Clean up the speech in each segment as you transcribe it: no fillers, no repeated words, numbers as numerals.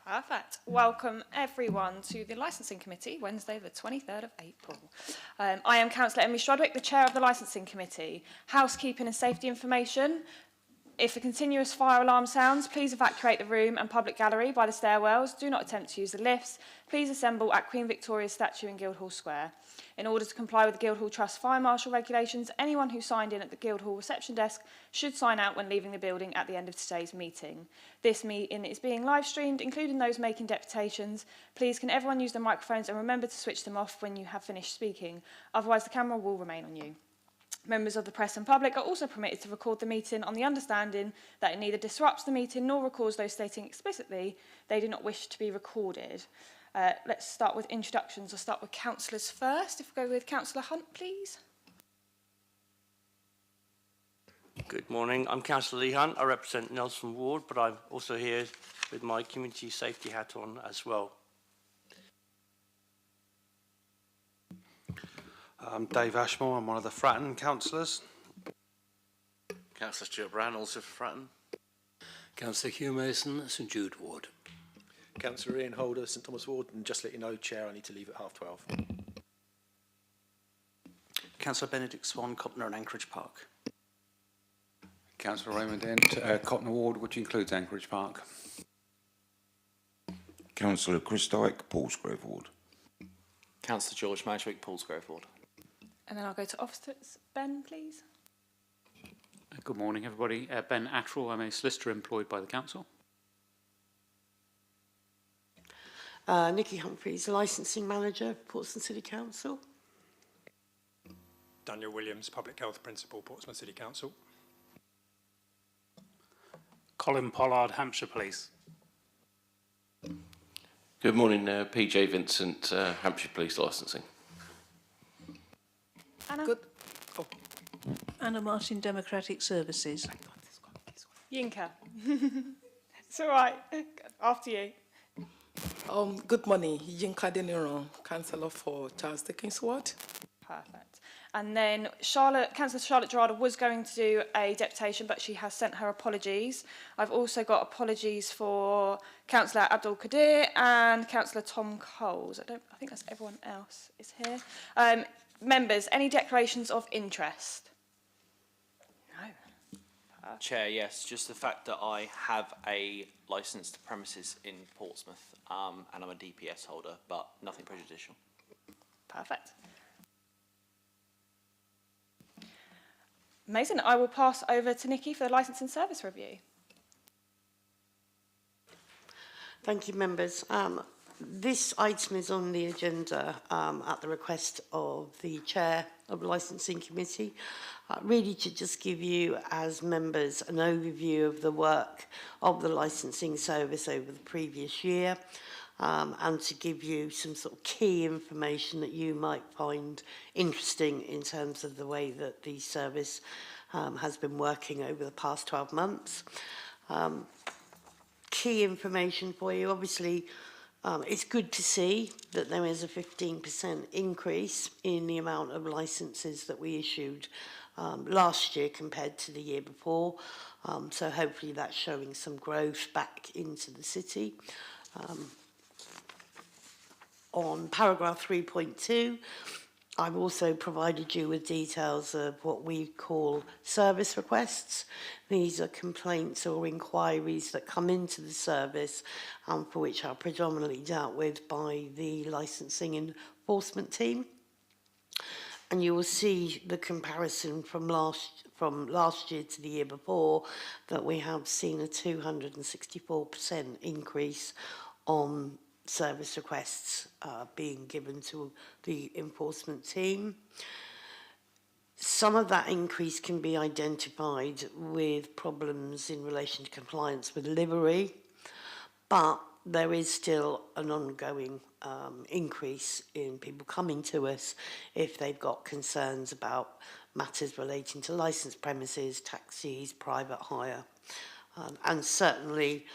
Perfect. Welcome everyone to the Licensing Committee, Wednesday the 23rd of April. I am Councillor Emily Strodwick, the Chair of the Licensing Committee. Housekeeping and safety information. If a continuous fire alarm sounds, please evacuate the room and public gallery by the stairwells. Do not attempt to use the lifts. Please assemble at Queen Victoria's statue in Guildhall Square. In order to comply with the Guildhall Trust Fire Marshal regulations, anyone who signed in at the Guildhall reception desk should sign out when leaving the building at the end of today's meeting. This meeting is being live streamed, including those making deputations. Please can everyone use their microphones and remember to switch them off when you have finished speaking. Otherwise the camera will remain on you. Members of the press and public are also permitted to record the meeting on the understanding that it neither disrupts the meeting nor records those stating explicitly they do not wish to be recorded. Let's start with introductions. I'll start with councillors first. If we go with Councillor Hunt, please. Good morning. I'm Councillor Lee Hunt. I represent Nelson Ward, but I'm also here with my community safety hat on as well. I'm Dave Ashmore. I'm one of the Fratton councillors. Councillor Stuart Brown, also for Fratton. Councillor Hugh Mason, St Jude Ward. Councillor Ian Holder, St Thomas Ward, and just let you know, Chair, I need to leave at 12:30. Councillor Benedict Swan, Copner and Anchorage Park. Councillor Raymond Dent, Cotton Ward, which includes Anchorage Park. Councillor Chris Dyke, Paulsgrove Ward. Councillor George Madgwick, Paulsgrove Ward. And then I'll go to officers. Ben, please. Good morning, everybody. Ben Attrell, I'm a solicitor employed by the council. Nikki Humphreys, Licensing Manager, Portsmouth City Council. Daniel Williams, Public Health Principal, Portsmouth City Council. Colin Pollard, Hampshire Police. Good morning, PJ Vincent, Hampshire Police Licensing. Anna. Good. Oh. Anna Martin, Democratic Services. Yinka. It's all right. After you. Good morning. Yinka Deniran, Councillor for Charles Dickens Ward. Perfect. And then Councillor Charlotte Gerarda was going to do a deputation, but she has sent her apologies. I've also got apologies for Councillor Abdul Qadir and Councillor Tom Coles. I think that's everyone else is here. Members, any declarations of interest? No. Chair, yes, just the fact that I have a licensed premises in Portsmouth and I'm a DPS holder, but nothing prejudicial. Perfect. Amazing. I will pass over to Nikki for the licence and service review. Thank you, members. This item is on the agenda at the request of the Chair of the Licensing Committee, really to just give you as members an overview of the work of the licensing service over the previous year and to give you some sort of key information that you might find interesting in terms of the way that the service has been working over the past 12 months. Key information for you, obviously. It's good to see that there is a 15% increase in the amount of licences that we issued last year compared to the year before. So hopefully that's showing some growth back into the city. On paragraph 3.2, I've also provided you with details of what we call service requests. These are complaints or inquiries that come into the service for which are predominantly dealt with by the licensing enforcement team. And you will see the comparison from last year to the year before that we have seen a 264% increase on service requests being given to the enforcement team. Some of that increase can be identified with problems in relation to compliance with livery, but there is still an ongoing increase in people coming to us if they've got concerns about matters relating to licensed premises, taxis, private hire. And certainly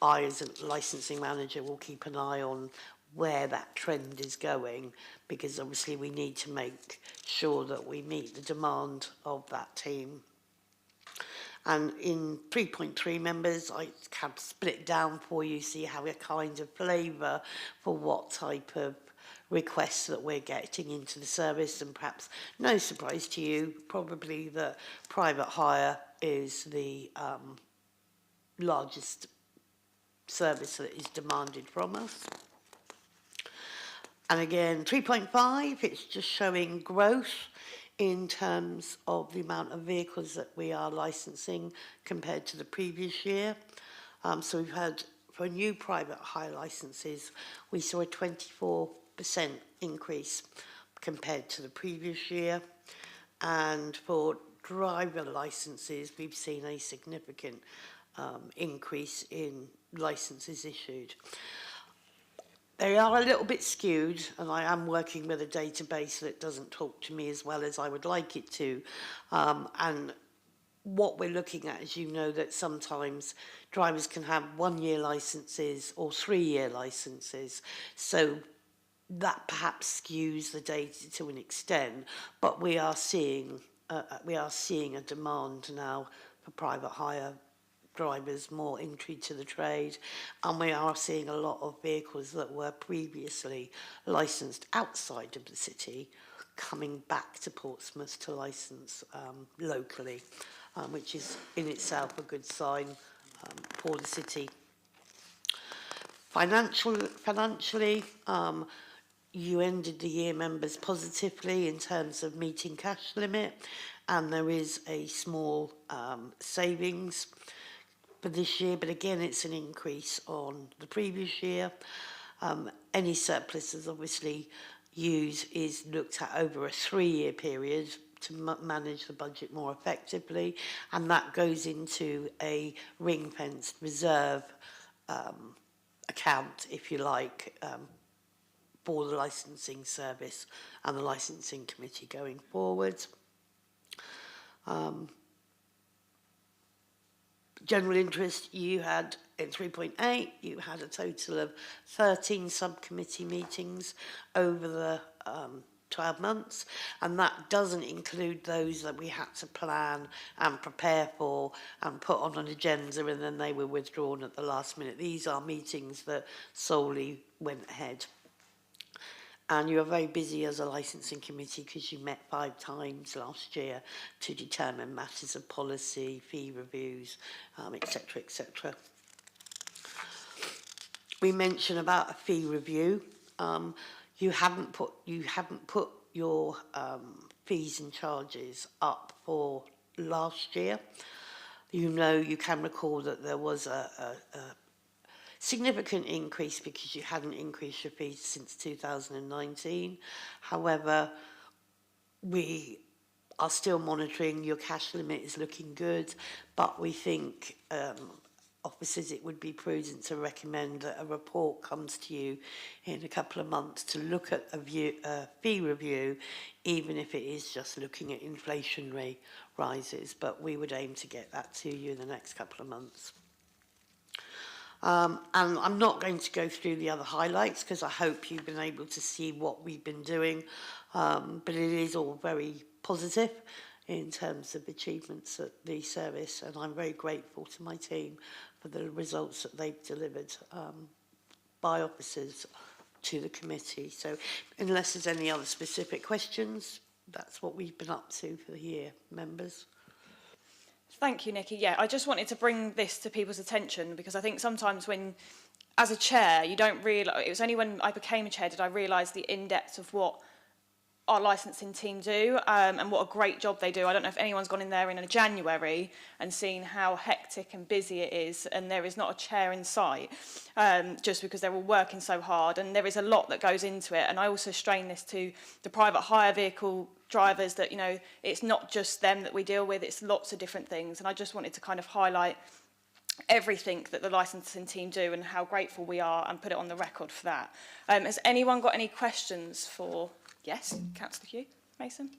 I, as a licensing manager, will keep an eye on where that trend is going, because obviously we need to make sure that we meet the demand of that team. And in 3.3 members, I can split it down for you so you have a kind of flavour for what type of requests that we're getting into the service, and perhaps no surprise to you, probably that private hire is the largest service that is demanded from us. And again, 3.5, it's just showing growth in terms of the amount of vehicles that we are licensing compared to the previous year. So we've had, for new private hire licenses, we saw a 24% increase compared to the previous year. And for driver licenses, we've seen a significant increase in licenses issued. They are a little bit skewed, and I am working with a database that doesn't talk to me as well as I would like it to. And what we're looking at is, you know, that sometimes drivers can have 1-year licenses or 3-year licenses. So that perhaps skews the data to an extent, but we are seeing a demand now for private hire drivers, more entry to the trade, and we are seeing a lot of vehicles that were previously licensed outside of the city coming back to Portsmouth to license locally, which is in itself a good sign for the city. Financially, you ended the year, members, positively in terms of meeting cash limit, and there is a small savings for this year, but again, it's an increase on the previous year. Any surplus is obviously is looked at over a 3-year period to manage the budget more effectively, and that goes into a ring-fenced reserve account, if you like, for the licensing service and the licensing committee going forward. General interest, you had in 3.8, you had a total of 13 subcommittee meetings over the 12 months, and that doesn't include those that we had to plan and prepare for and put on an agenda, and then they were withdrawn at the last minute. These are meetings that solely went ahead. And you are very busy as a licensing committee because you met 5 times last year to determine matters of policy, fee reviews, etc., etc. We mentioned about a fee review. You haven't put your fees and charges up for last year. You know, you can recall that there was a significant increase because you hadn't increased your fees since 2019. However, we are still monitoring. Your cash limit is looking good, but we think officers, it would be prudent to recommend that a report comes to you in a couple of months to look at a fee review, even if it is just looking at inflationary rises. But we would aim to get that to you in the next couple of months. And I'm not going to go through the other highlights because I hope you've been able to see what we've been doing, but it is all very positive in terms of achievements at the service, and I'm very grateful to my team for the results that they've delivered by officers to the committee. So unless there's any other specific questions, that's what we've been up to for the year, members. Thank you, Nikki. Yeah, I just wanted to bring this to people's attention because I think sometimes when, as a chair, you don't realise, it was only when I became a chair did I realise the in-depth of what our licensing team do and what a great job they do. I don't know if anyone's gone in there in January and seen how hectic and busy it is, and there is not a chair in sight just because they're all working so hard, and there is a lot that goes into it. And I also strain this to the private hire vehicle drivers that, you know, it's not just them that we deal with, it's lots of different things. And I just wanted to kind of highlight everything that the licensing team do and how grateful we are and put it on the record for that. Has anyone got any questions for... Yes, Councillor Hugh Mason.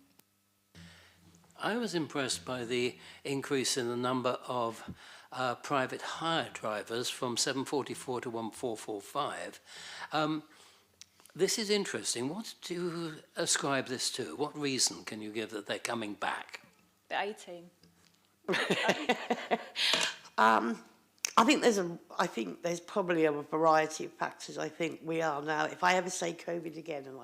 I was impressed by the increase in the number of private hire drivers from 744 to 1445. This is interesting. What do you ascribe this to? What reason can you give that they're coming back? The 18. I think there's probably a variety of factors. I think we are now, if I ever say COVID again, and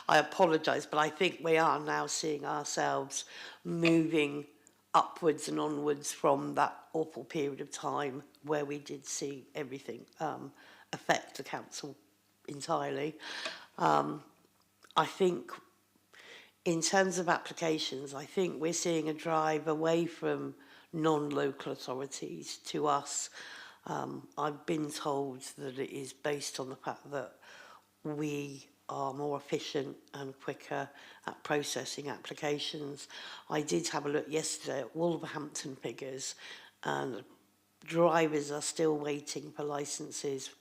I apologise, but I think we are now seeing ourselves moving upwards and onwards from that awful period of time where we did see everything affect the council entirely. I think in terms of applications, I think we're seeing a drive away from non-local authorities to us. I've been told that it is based on the fact that we are more efficient and quicker at processing applications. I did have a look yesterday at Wolverhampton figures, and drivers are still waiting for licences.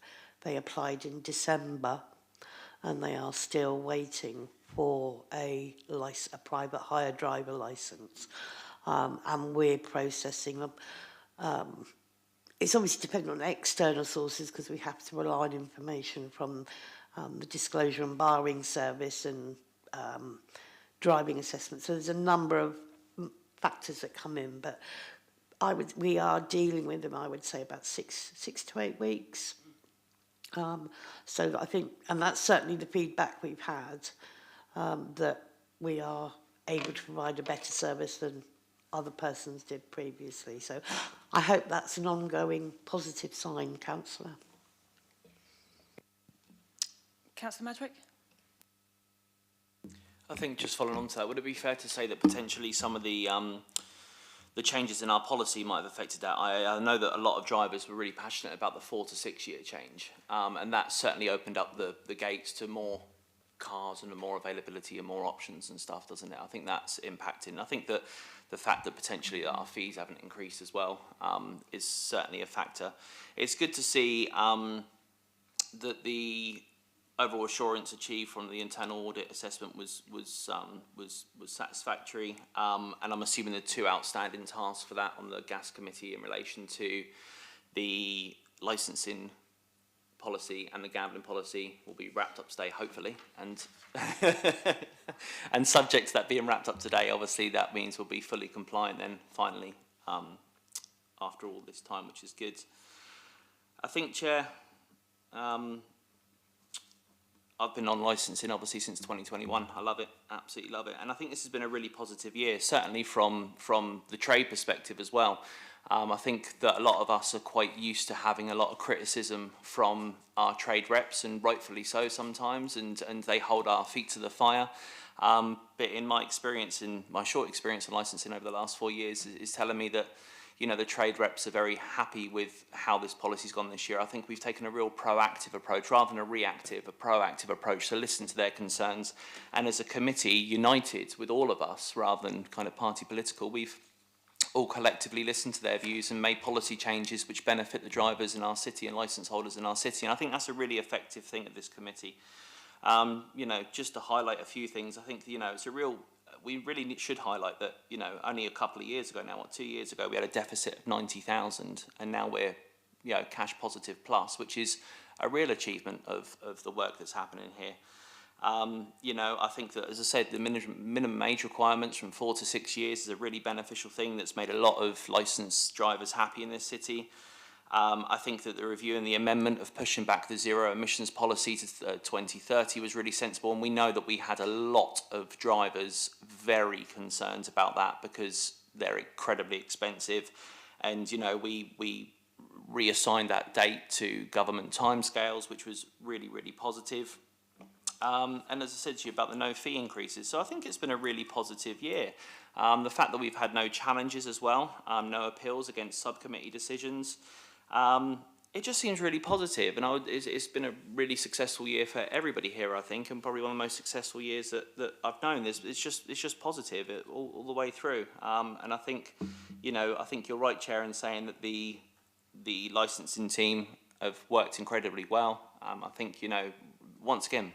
They applied in December, and they are still waiting for a private hire driver licence. And we're processing them. It's obviously dependent on external sources because we have to rely on information from the Disclosure and Barring Service and driving assessment. So there's a number of factors that come in, but we are dealing with them, I would say, about six to 8 weeks. So I think, and that's certainly the feedback we've had, that we are able to provide a better service than other persons did previously. So I hope that's an ongoing positive sign, Councillor. Councillor Madwick? I think just following on to that, would it be fair to say that potentially some of the changes in our policy might have affected that? I know that a lot of drivers were really passionate about the 4 to 6 year change, and that certainly opened up the gates to more cars and more availability and more options and stuff, doesn't it? I think that's impacting. I think that the fact that potentially that our fees haven't increased as well is certainly a factor. It's good to see that the overall assurance achieved from the internal audit assessment was satisfactory, and I'm assuming the 2 outstanding tasks for that on the gas committee in relation to the licensing policy and the gambling policy will be wrapped up today, hopefully, and and subject to that being wrapped up today, obviously that means we'll be fully compliant then finally after all this time, which is good. I think, Chair, I've been on licensing obviously since 2021. I love it, absolutely love it, and I think this has been a really positive year, certainly from the trade perspective as well. I think that a lot of us are quite used to having a lot of criticism from our trade reps, and rightfully so sometimes, and they hold our feet to the fire. But in my experience, in my short experience in licensing over the last 4 years, is telling me that, you know, the trade reps are very happy with how this policy's gone this year. I think we've taken a real proactive approach rather than a reactive, a proactive approach to listen to their concerns. And as a committee, united with all of us rather than kind of party political, we've all collectively listened to their views and made policy changes which benefit the drivers in our city and licence holders in our city. And I think that's a really effective thing of this committee. You know, just to highlight a few things, I think, you know, it's a real, we really should highlight that, you know, only a couple of years ago now, 2 years ago, we had a deficit of 90,000, and now we're, you know, cash positive plus, which is a real achievement of the work that's happening here. You know, I think that, as I said, the minimum age requirements from 4 to 6 years is a really beneficial thing that's made a lot of licensed drivers happy in this city. I think that the review and the amendment of pushing back the zero emissions policy to 2030 was really sensible, and we know that we had a lot of drivers very concerned about that because they're incredibly expensive, and, you know, we reassigned that date to government timescales, which was really, really positive. And as I said to you about the no fee increases, so I think it's been a really positive year. The fact that we've had no challenges as well, no appeals against subcommittee decisions, it just seems really positive, and it's been a really successful year for everybody here, I think, and probably one of the most successful years that I've known. It's just positive all the way through, and I think, you know, I think you're right, Chair, in saying that the licensing team have worked incredibly well. I think, you know, once again,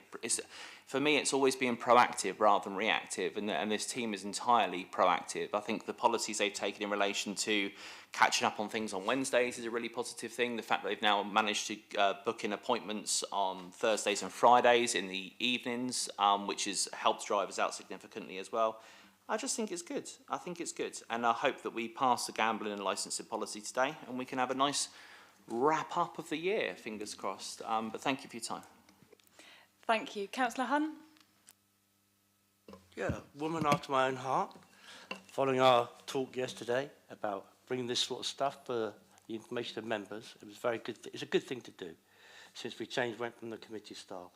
for me, it's always been proactive rather than reactive, and this team is entirely proactive. I think the policies they've taken in relation to catching up on things on Wednesdays is a really positive thing. The fact that they've now managed to book in appointments on Thursdays and Fridays in the evenings, which has helped drivers out significantly as well. I just think it's good. I think it's good. And I hope that we pass the gambling and licensing policy today and we can have a nice wrap up of the year, fingers crossed. But thank you for your time. Thank you. Councillor Hunt? Yeah, woman after my own heart. Following our talk yesterday about bringing this sort of stuff for the information of members, it was very good. It's a good thing to do since we went from the committee style.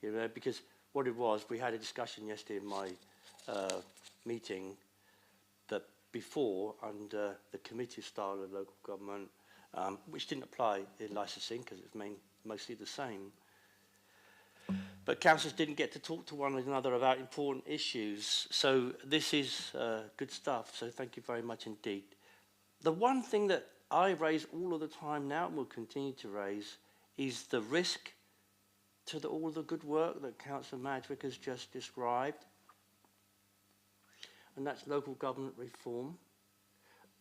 You know, because what it was, we had a discussion yesterday in my meeting that before, under the committee style of local government, which didn't apply in licensing because it's mostly the same, but councillors didn't get to talk to one another about important issues. So this is good stuff, so thank you very much indeed. The one thing that I raise all of the time now and will continue to raise is the risk to all the good work that Councillor Madrick has just described, and that's local government reform.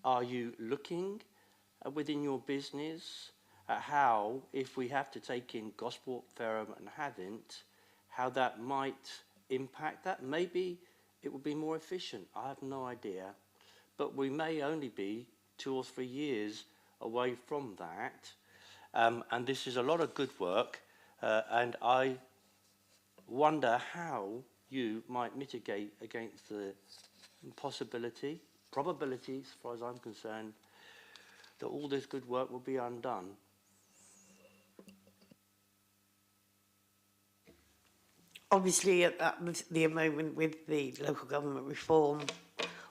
Are you looking within your business at how, if we have to take in Gosport, Fareham and Havant, how that might impact that? Maybe it would be more efficient, I have no idea, but we may only be 2 or 3 years away from that, and this is a lot of good work, and I wonder how you might mitigate against the probability, as far as I'm concerned, that all this good work will be undone. Obviously, at the moment with the local government reform,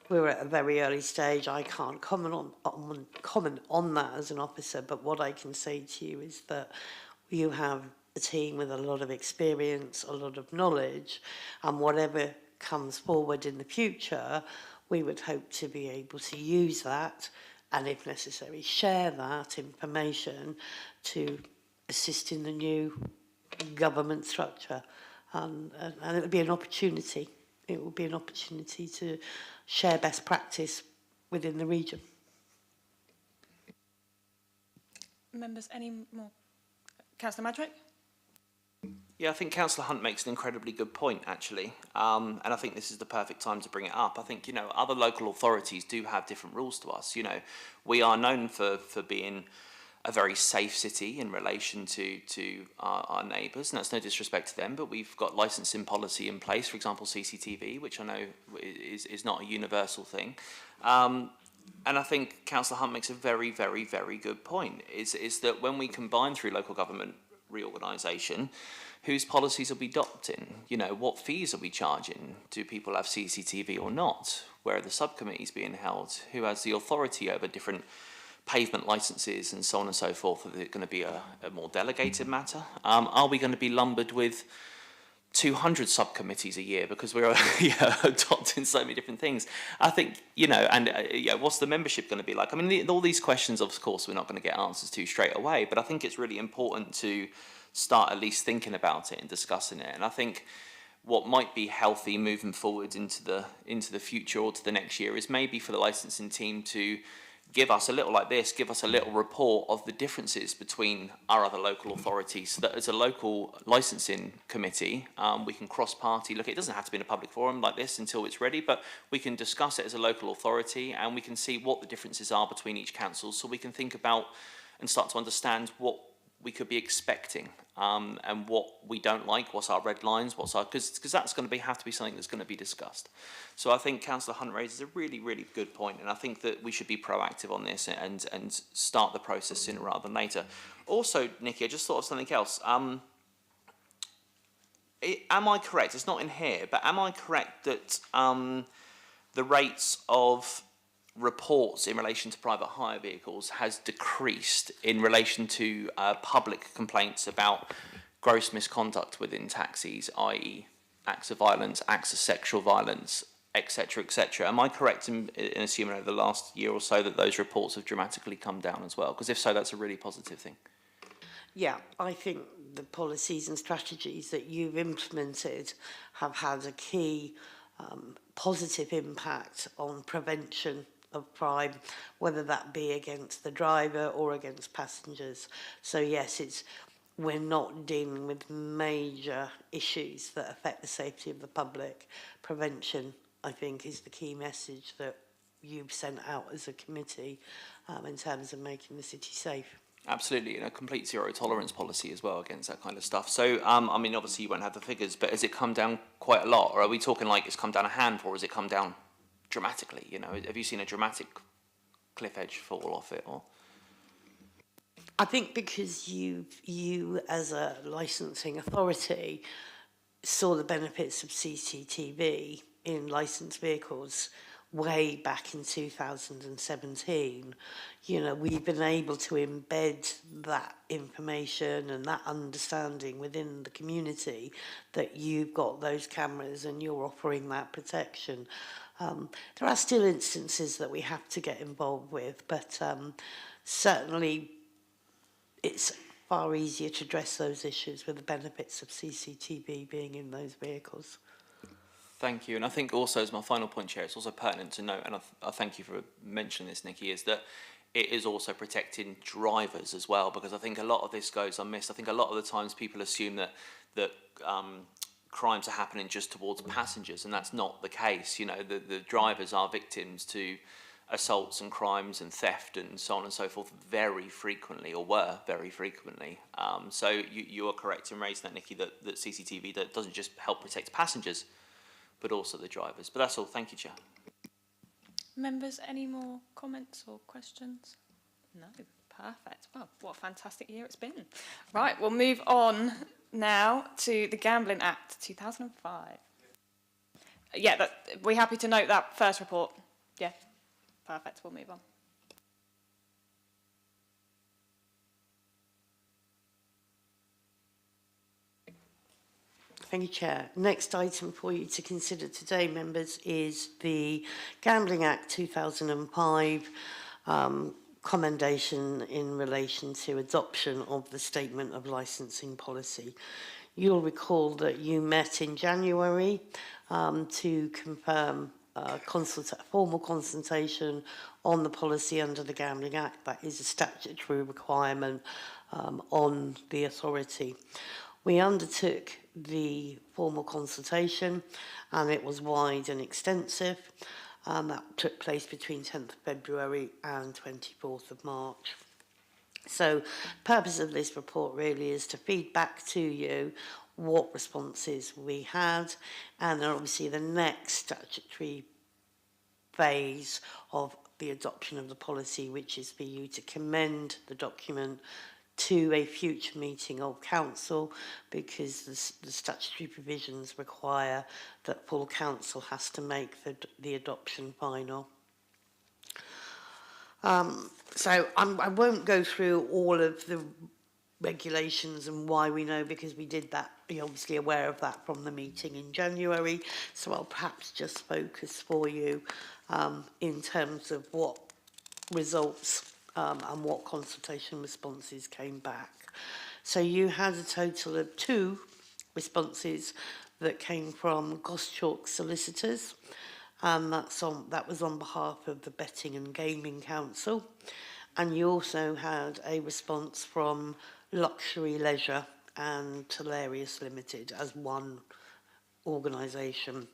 we're at a very early stage. I can't comment on that as an officer, but what I can say to you is that you have a team with a lot of experience, a lot of knowledge, and whatever comes forward in the future, we would hope to be able to use that and, if necessary, share that information to assist in the new government structure. And it would be an opportunity. It would be an opportunity to share best practice within the region. Members, any more? Councillor Madrick? Yeah, I think Councillor Hunt makes an incredibly good point, actually, and I think this is the perfect time to bring it up. I think, you know, other local authorities do have different rules to us. You know, we are known for being a very safe city in relation to our neighbours, and that's no disrespect to them, but we've got licensing policy in place, for example, CCTV, which I know is not a universal thing. And I think Councillor Hunt makes a very, very, very good point, is that when we combine through local government reorganisation, whose policies are we adopting? You know, what fees are we charging? Do people have CCTV or not? Where are the subcommittees being held? Who has the authority over different pavement licences and so on and so forth? Is it going to be a more delegated matter? Are we going to be lumbered with 200 subcommittees a year because we're adopting so many different things? I think, you know, and what's the membership going to be like? I mean, all these questions, of course, we're not going to get answers to straight away, but I think it's really important to start at least thinking about it and discussing it. And I think what might be healthy moving forward into the future or to the next year is maybe for the licensing team to give us a little like this, give us a little report of the differences between our other local authorities, so that as a local licensing committee, we can cross-party look. It doesn't have to be in a public forum like this until it's ready, but we can discuss it as a local authority and we can see what the differences are between each council, so we can think about and start to understand what we could be expecting, and what we don't like, what's our red lines, what's our, because that's going to have to be something that's going to be discussed. So I think Councillor Hunt raises a really, really good point, and I think that we should be proactive on this and start the process sooner rather than later. Also, Nikki, I just thought of something else. Am I correct? It's not in here, but am I correct that the rates of reports in relation to private hire vehicles has decreased in relation to public complaints about gross misconduct within taxis, i.e. acts of violence, acts of sexual violence, etc., etc. Am I correct in assuming over the last year or so that those reports have dramatically come down as well? Because if so, that's a really positive thing. Yeah, I think the policies and strategies that you've implemented have had a key positive impact on prevention of crime, whether that be against the driver or against passengers. So yes, we're not dealing with major issues that affect the safety of the public. Prevention I think, is the key message that you've sent out as a committee in terms of making the city safe. Absolutely, and a complete zero tolerance policy as well against that kind of stuff. So, I mean, obviously you won't have the figures, but has it come down quite a lot? Or are we talking like it's come down a handful, or has it come down dramatically? You know, have you seen a dramatic cliff edge fall off it? Or I think because you as a licensing authority saw the benefits of CCTV in licensed vehicles way back in 2017, you know, we've been able to embed that information and that understanding within the community that you've got those cameras and you're offering that protection. There are still instances that we have to get involved with, but certainly it's far easier to address those issues with the benefits of CCTV being in those vehicles. Thank you. And I think also, as my final point, Chair, it's also pertinent to note, and I thank you for mentioning this, Nikki, is that it is also protecting drivers as well, because I think a lot of this goes unmissed. I think a lot of the times people assume that crimes are happening just towards passengers, and that's not the case. You know, the drivers are victims to assaults and crimes and theft and so on and so forth very frequently, or were very frequently. So you are correct in raising that, Nikki, that CCTV that doesn't just help protect passengers, but also the drivers. But that's all. Thank you, Chair. Members, any more comments or questions? No. Perfect. Well, what a fantastic year it's been. Right, we'll move on now to the Gambling Act 2005. Yeah, we're happy to note that first report. Yeah, perfect. We'll move on. Thank you, Chair. Next item for you to consider today, members, is the Gambling Act 2005 commendation in relation to adoption of the Statement of Licensing Policy. You'll recall that you met in January to confirm formal consultation on the policy under the Gambling Act. That is a statutory requirement on the authority. We undertook the formal consultation and it was wide and extensive. That took place between 10th of February and 24th of March. So the purpose of this report really is to feed back to you what responses we had, and then obviously the next statutory phase of the adoption of the policy, which is for you to commend the document to a future meeting of council, because the statutory provisions require that full council has to make the adoption final. So I won't go through all of the regulations and why we know, because we did that, you're obviously aware of that from the meeting in January, so I'll perhaps just focus for you in terms of what results and what consultation responses came back. So you had a total of 2 responses that came from Goschalk Solicitors, and that was on behalf of the Betting and Gaming Council, and you also had a response from Luxury Leisure and Tellarius Limited as one organisation.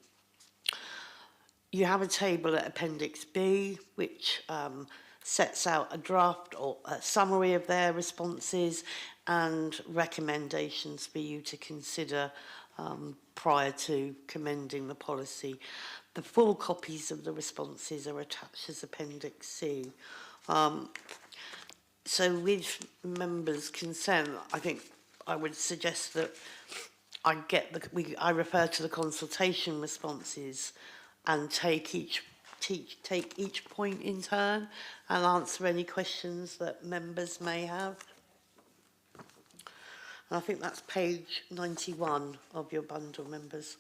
You have a table at Appendix B, which sets out a draft or a summary of their responses and recommendations for you to consider prior to commending the policy. The full copies of the responses are attached as Appendix C. So with members' consent, I think I would suggest that I refer to the consultation responses and take each point in turn and answer any questions that members may have. And I think that's page 91 of your bundle, members.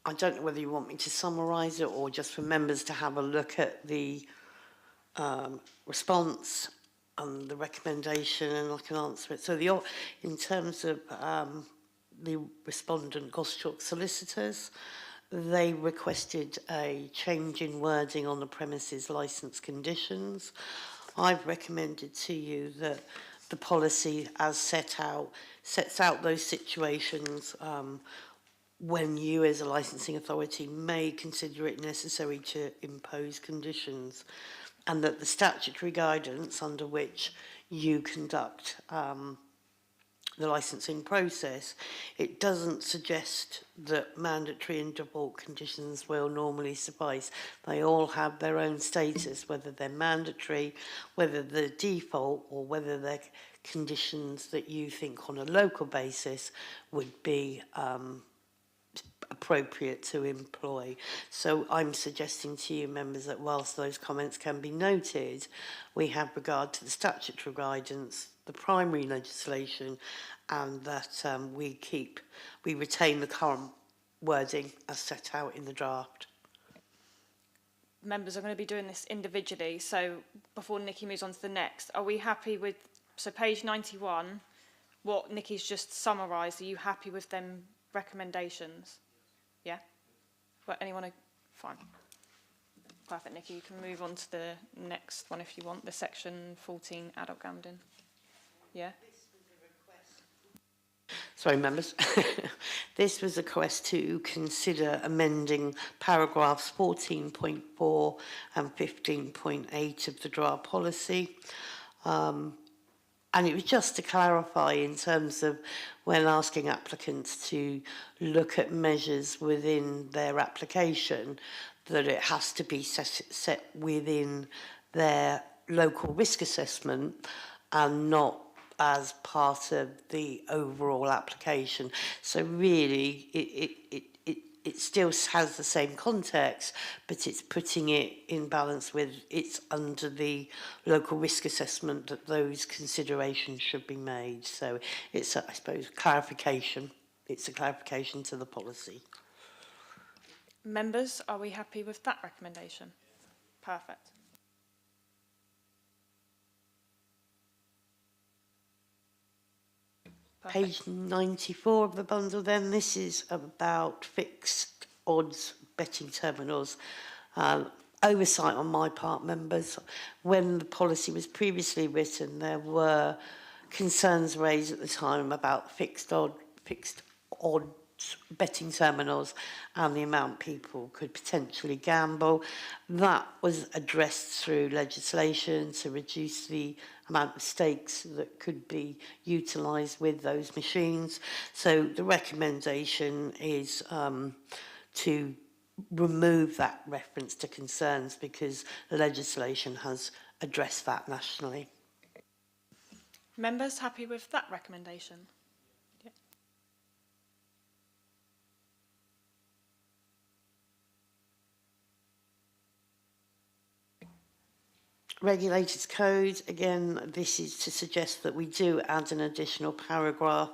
I don't know whether you want me to summarise it or just for members to have a look at the response and the recommendation, and I can answer it. So in terms of the respondent Goschalk Solicitors, they requested a change in wording on the premises licence conditions. I've recommended to you that the policy as sets out those situations when you as a licensing authority may consider it necessary to impose conditions, and that the statutory guidance under which you conduct the licensing process, it doesn't suggest that mandatory and default conditions will normally suffice. They all have their own status, whether they're mandatory, whether they're default, or whether they're conditions that you think on a local basis would be appropriate to employ. So I'm suggesting to you, members, that whilst those comments can be noted, we have regard to the statutory guidance, the primary legislation, and that we retain the current wording as set out in the draft. Members are going to be doing this individually, so before Nikki moves on to the next, are we happy with, so page 91, what Nikki's just summarised, are you happy with them recommendations? Yeah? Well, anyone? Fine. Perfect, Nikki. You can move on to the next one if you want, the section 14, adult gambling. Yeah? Sorry, members. This was a request to consider amending paragraphs 14.4 and 15.8 of the draft policy. And it was just to clarify in terms of when asking applicants to look at measures within their application, that it has to be set within their local risk assessment and not as part of the overall application. So really, it still has the same context, but it's putting it in balance with it's under the local risk assessment that those considerations should be made. So it's, I suppose, clarification. It's a clarification to the policy. Members, are we happy with that recommendation? Perfect. Page 94 of the bundle then, this is about fixed odds betting terminals. Oversight on my part, members. When the policy was previously written, there were concerns raised at the time about fixed odds betting terminals and the amount people could potentially gamble. That was addressed through legislation to reduce the amount of stakes that could be utilised with those machines. So the recommendation is to remove that reference to concerns because legislation has addressed that nationally. Members happy with that recommendation? Yeah. Regulators Code, again, this is to suggest that we do add an additional paragraph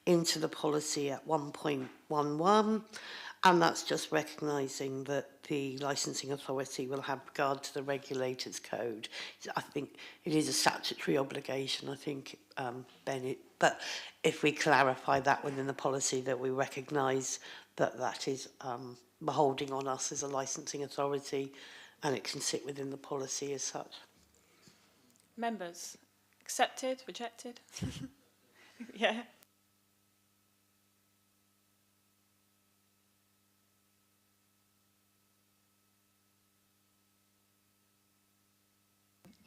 into the policy at 1.11, and that's just recognising that the licensing authority will have regard to the Regulators Code. I think it is a statutory obligation, I think, Bennett, but if we clarify that within the policy, that we recognise that that is beholding on us as a licensing authority, and it can sit within the policy as such. Members, accepted, rejected? Yeah.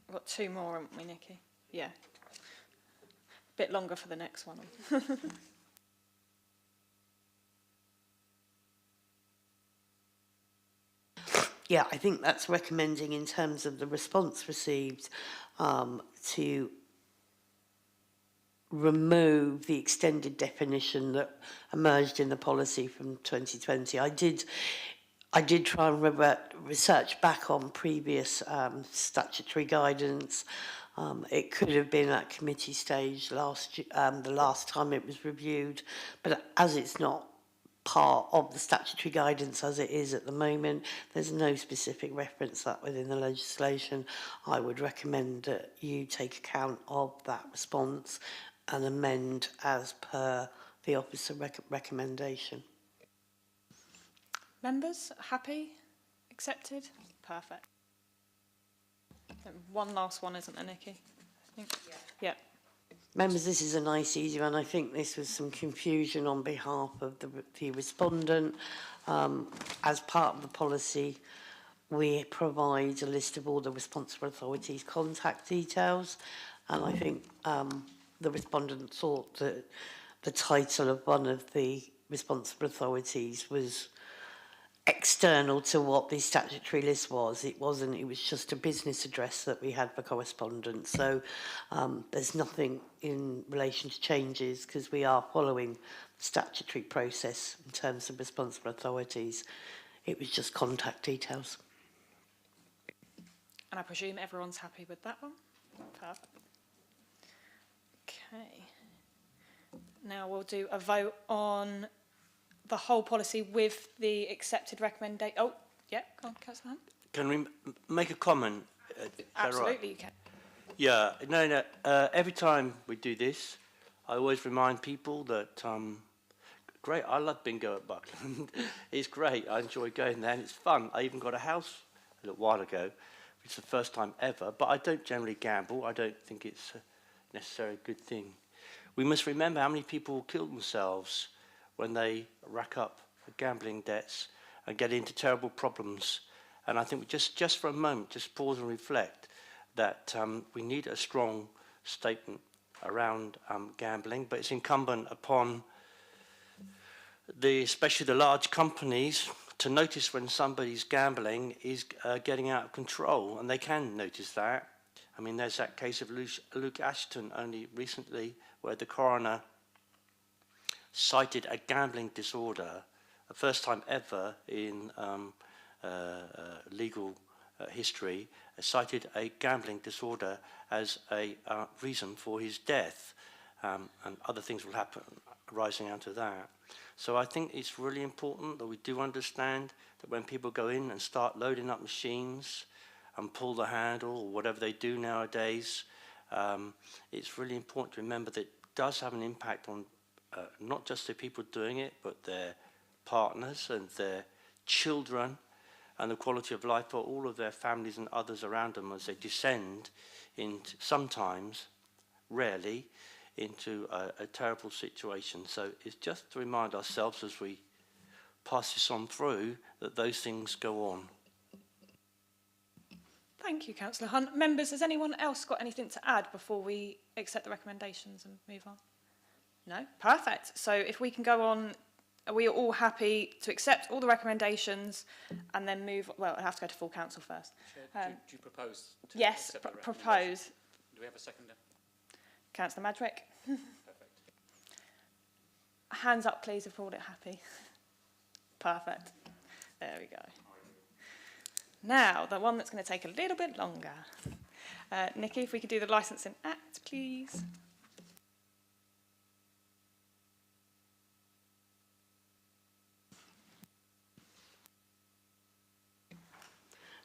We've got two more, haven't we, Nikki? Yeah. A bit longer for the next one. Yeah, I think that's recommending in terms of the response received to remove the extended definition that emerged in the policy from 2020. I did try and research back on previous statutory guidance. It could have been at committee stage the last time it was reviewed, but as it's not part of the statutory guidance as it is at the moment, there's no specific reference that within the legislation. I would recommend that you take account of that response and amend as per the officer recommendation. Members, happy? Accepted? Perfect. One last one, isn't there, Nikki? I think. Yeah. Members, this is a nice, easy one. I think this was some confusion on behalf of the respondent. As part of the policy, we provide a list of all the responsible authorities' contact details, and I think the respondent thought that the title of one of the responsible authorities was external to what the statutory list was. It wasn't, it was just a business address that we had for correspondence. So there's nothing in relation to changes because we are following the statutory process in terms of responsible authorities. It was just contact details. And I presume everyone's happy with that one? Perfect. Okay. Now we'll do a vote on the whole policy with the accepted recommendation. Oh, yeah, go on, Councillor Hunt. Can we make a comment? Absolutely, right? you can. Yeah, no. Every time we do this, I always remind people that, great, I love bingo at Buckland. It's great, I enjoy going there and it's fun. I even got a house a little while ago, which is the first time ever, but I don't generally gamble. I don't think it's necessarily a good thing. We must remember how many people kill themselves when they rack up gambling debts and get into terrible problems. And I think we just for a moment, just pause and reflect that we need a strong statement around gambling, but it's incumbent upon especially the large companies to notice when somebody's gambling is getting out of control, and they can notice that. I mean, there's that case of Luke Ashton only recently where the coroner cited a gambling disorder, the first time ever in legal history, cited a gambling disorder as a reason for his death, and other things will happen arising out of that. So I think it's really important that we do understand that when people go in and start loading up machines and pull the handle or whatever they do nowadays, it's really important to remember that it does have an impact on not just the people doing it, but their partners and their children and the quality of life for all of their families and others around them as they descend into, sometimes, rarely, into a terrible situation. So it's just to remind ourselves as we pass this on through that those things go on. Thank you, Councillor Hunt. Members, has anyone else got anything to add before we accept the recommendations and move on? No? Perfect. So if we can go on, are we all happy to accept all the recommendations and then move, well, I have to go to full council first. Do you propose to yes, accept the propose. Do we have a seconder? Councillor Madrick. Perfect. Hands up, please, if we're all happy. Perfect. There we go. Now, the one that's going to take a little bit longer. Nikki, if we could do the Licensing Act, please.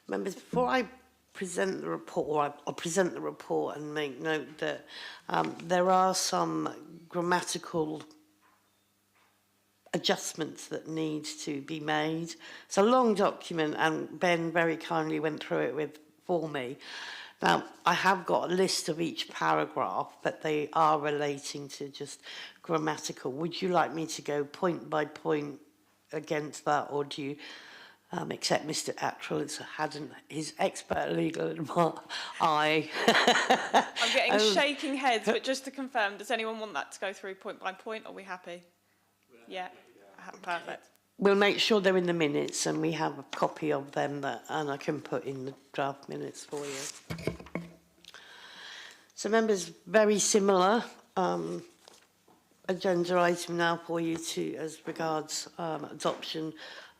Members, before I present the report, or I'll present the report and make note that there are some grammatical adjustments that need to be made. It's a long document and Ben very kindly went through it for me. Now, I have got a list of each paragraph, but they are relating to just grammatical. Would you like me to go point by point against that, or do you accept Mr. Attrell had his expert legal eye? I'm getting shaking heads, but just to confirm, does anyone want that to go through point by point? Are we happy? Yeah, perfect. We'll make sure they're in the minutes and we have a copy of them and I can put in the draft minutes for you. So members, very similar agenda item now for you as regards adoption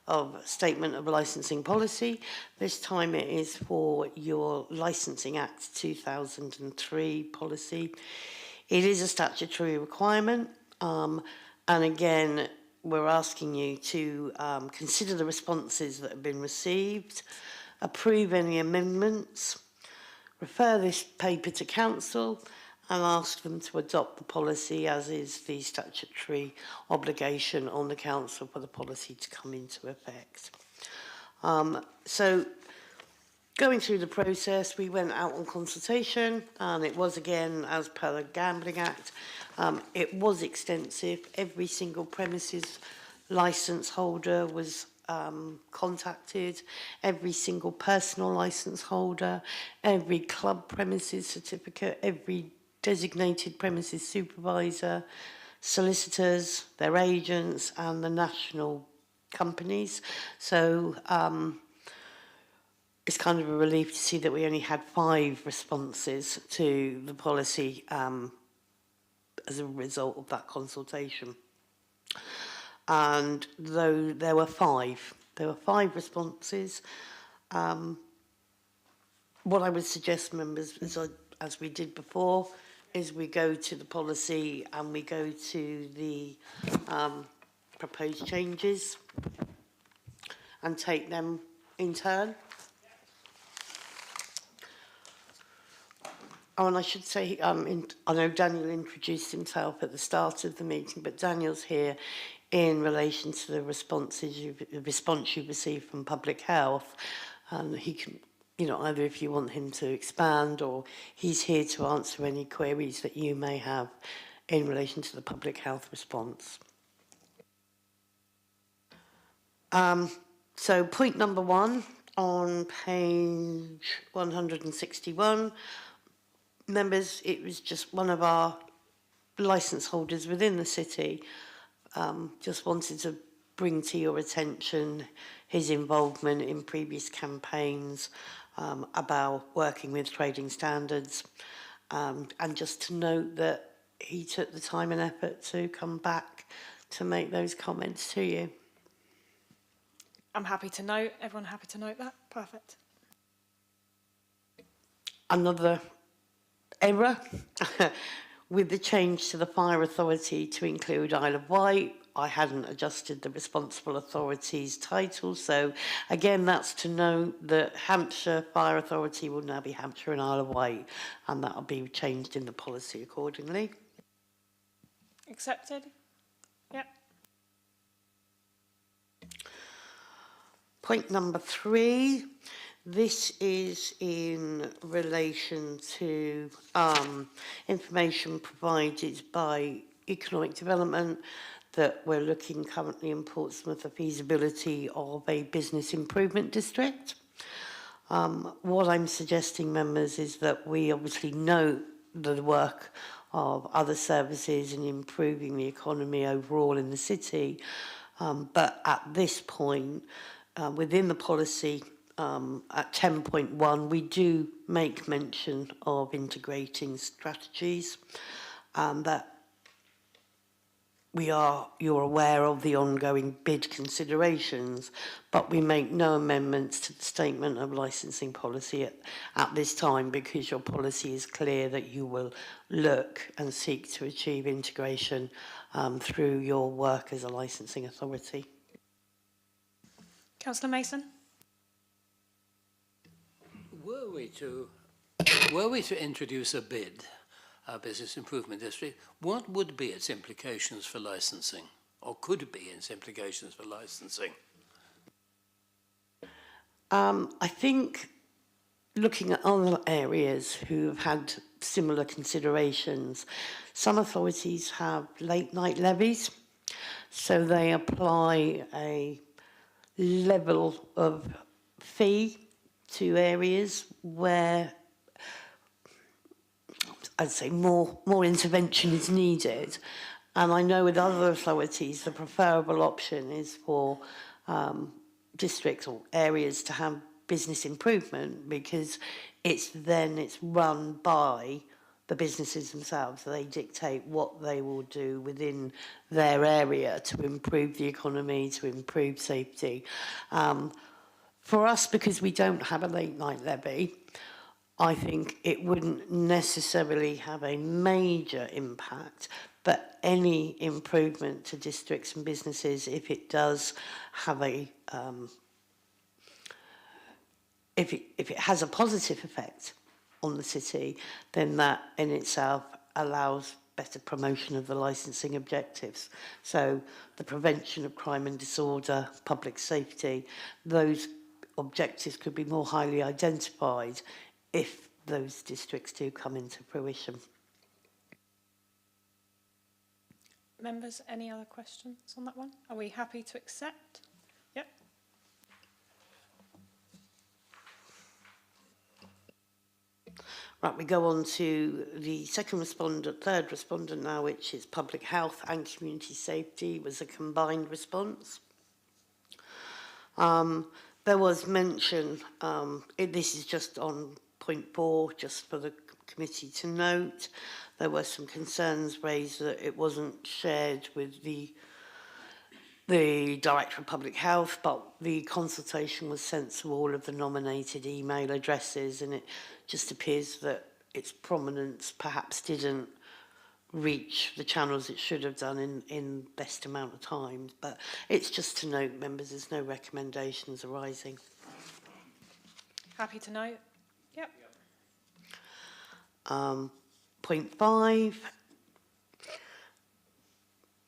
of Statement of Licensing Policy. This time it is for your Licensing Act 2003 policy. It is a statutory requirement, and again, we're asking you to consider the responses that have been received, approve any amendments, refer this paper to Council, and ask them to adopt the policy as is the statutory obligation on the Council for the policy to come into effect. So Going through the process, we went out on consultation, and it was again as per the Gambling Act. It was extensive. Every single premises licence holder was contacted, every single personal licence holder, every club premises certificate, every designated premises supervisor, solicitors, their agents, and the national companies. So it's kind of a relief to see that we only had 5 responses to the policy as a result of that consultation. And though there were 5 responses, what I would suggest, members, is as we did before, is we go to the policy and we go to the proposed changes and take them in turn. Oh, and I should say, I know Daniel introduced himself at the start of the meeting, but Daniel's here in relation to the response you've received from Public Health, and he can, either if you want him to expand, or he's here to answer any queries that you may have in relation to the Public Health response. So point number 1 on page 161, members, it was just one of our licence holders within the city just wanted to bring to your attention his involvement in previous campaigns about working with trading standards, and just to note that he took the time and effort to come back to make those comments to you. I'm happy to note, everyone happy to note that? Perfect. Another error with the change to the fire authority to include Isle of Wight. I hadn't adjusted the responsible authority's title, so again that's to note that Hampshire Fire Authority will now be Hampshire and Isle of Wight, and that will be changed in the policy accordingly. Accepted? Yep. Point number 3, this is in relation to information provided by Economic Development that we're looking currently in Portsmouth the feasibility of a business improvement district. What I'm suggesting, members, is that we obviously know the work of other services in improving the economy overall in the city, but at this point, within the policy, at 10.1, we do make mention of integrating strategies, and that you're aware of the ongoing bid considerations, but we make no amendments to the statement of licensing policy at this time, because your policy is clear that you will look and seek to achieve integration through your work as a licensing authority. Councillor Mason? Were we to introduce a bid, a business improvement district, what would be its implications for licensing, or could be its implications for licensing? I think looking at other areas who have had similar considerations, some authorities have late night levies, so they apply a level of fee to areas where I'd say more intervention is needed. And I know with other authorities the preferable option is for districts or areas to have business improvement, because it's run by the businesses themselves. They dictate what they will do within their area to improve the economy, to improve safety. For us, because we don't have a late night levy, I think it wouldn't necessarily have a major impact, but any improvement to districts and businesses, if it does have a if it has a positive effect on the city, then that in itself allows better promotion of the licensing objectives. So the prevention of crime and disorder, public safety, those objectives could be more highly identified if those districts do come into fruition. Members, any other questions on that one? Are we happy to accept? Yep. Right, we go on to the third respondent now, which is public health and community safety. It was a combined response. There was mention, this is just on point 4, just for the committee to note, there were some concerns raised that it wasn't shared with the Director of Public Health, but the consultation was sent to all of the nominated email addresses, and it just appears that its prominence perhaps didn't reach the channels it should have done in best amount of time. But it's just to note, members, there's no recommendations arising. Happy to note? Yep. Point 5.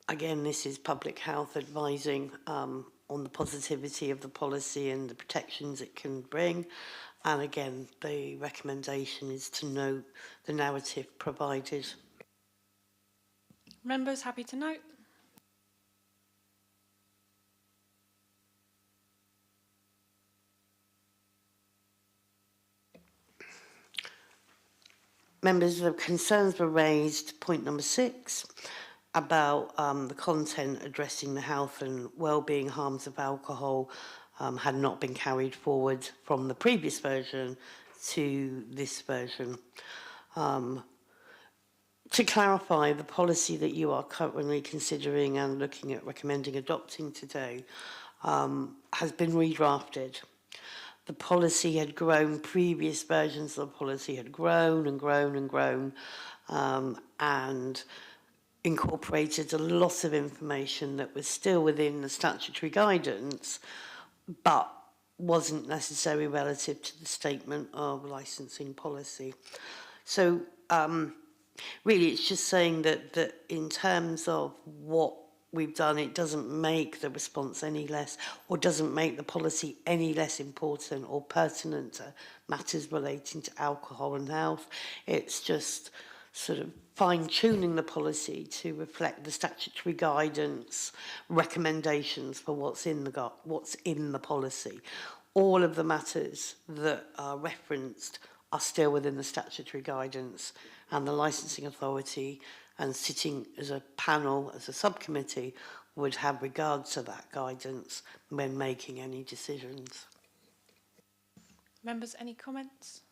Again, this is public health advising on the positivity of the policy and the protections it can bring. And again, the recommendation is to note the narrative provided. Members, happy to note? Members, the concerns were raised, point number 6, about the content addressing the health and well-being harms of alcohol had not been carried forward from the previous version to this version. To clarify, the policy that you are currently considering and looking at recommending adopting today has been redrafted. The policy had grown, previous versions of the policy had grown and grown and grown, and incorporated a lot of information that was still within the statutory guidance, but wasn't necessarily relative to the statement of licensing policy. So really it's just saying that in terms of what we've done, it doesn't make the response any less, or doesn't make the policy any less important or pertinent to matters relating to alcohol and health. It's just sort of fine-tuning the policy to reflect the statutory guidance recommendations for what's in the policy. All of the matters that are referenced are still within the statutory guidance, and the licensing authority, and sitting as a panel, as a subcommittee, would have regard to that guidance when making any decisions. Members, any comments?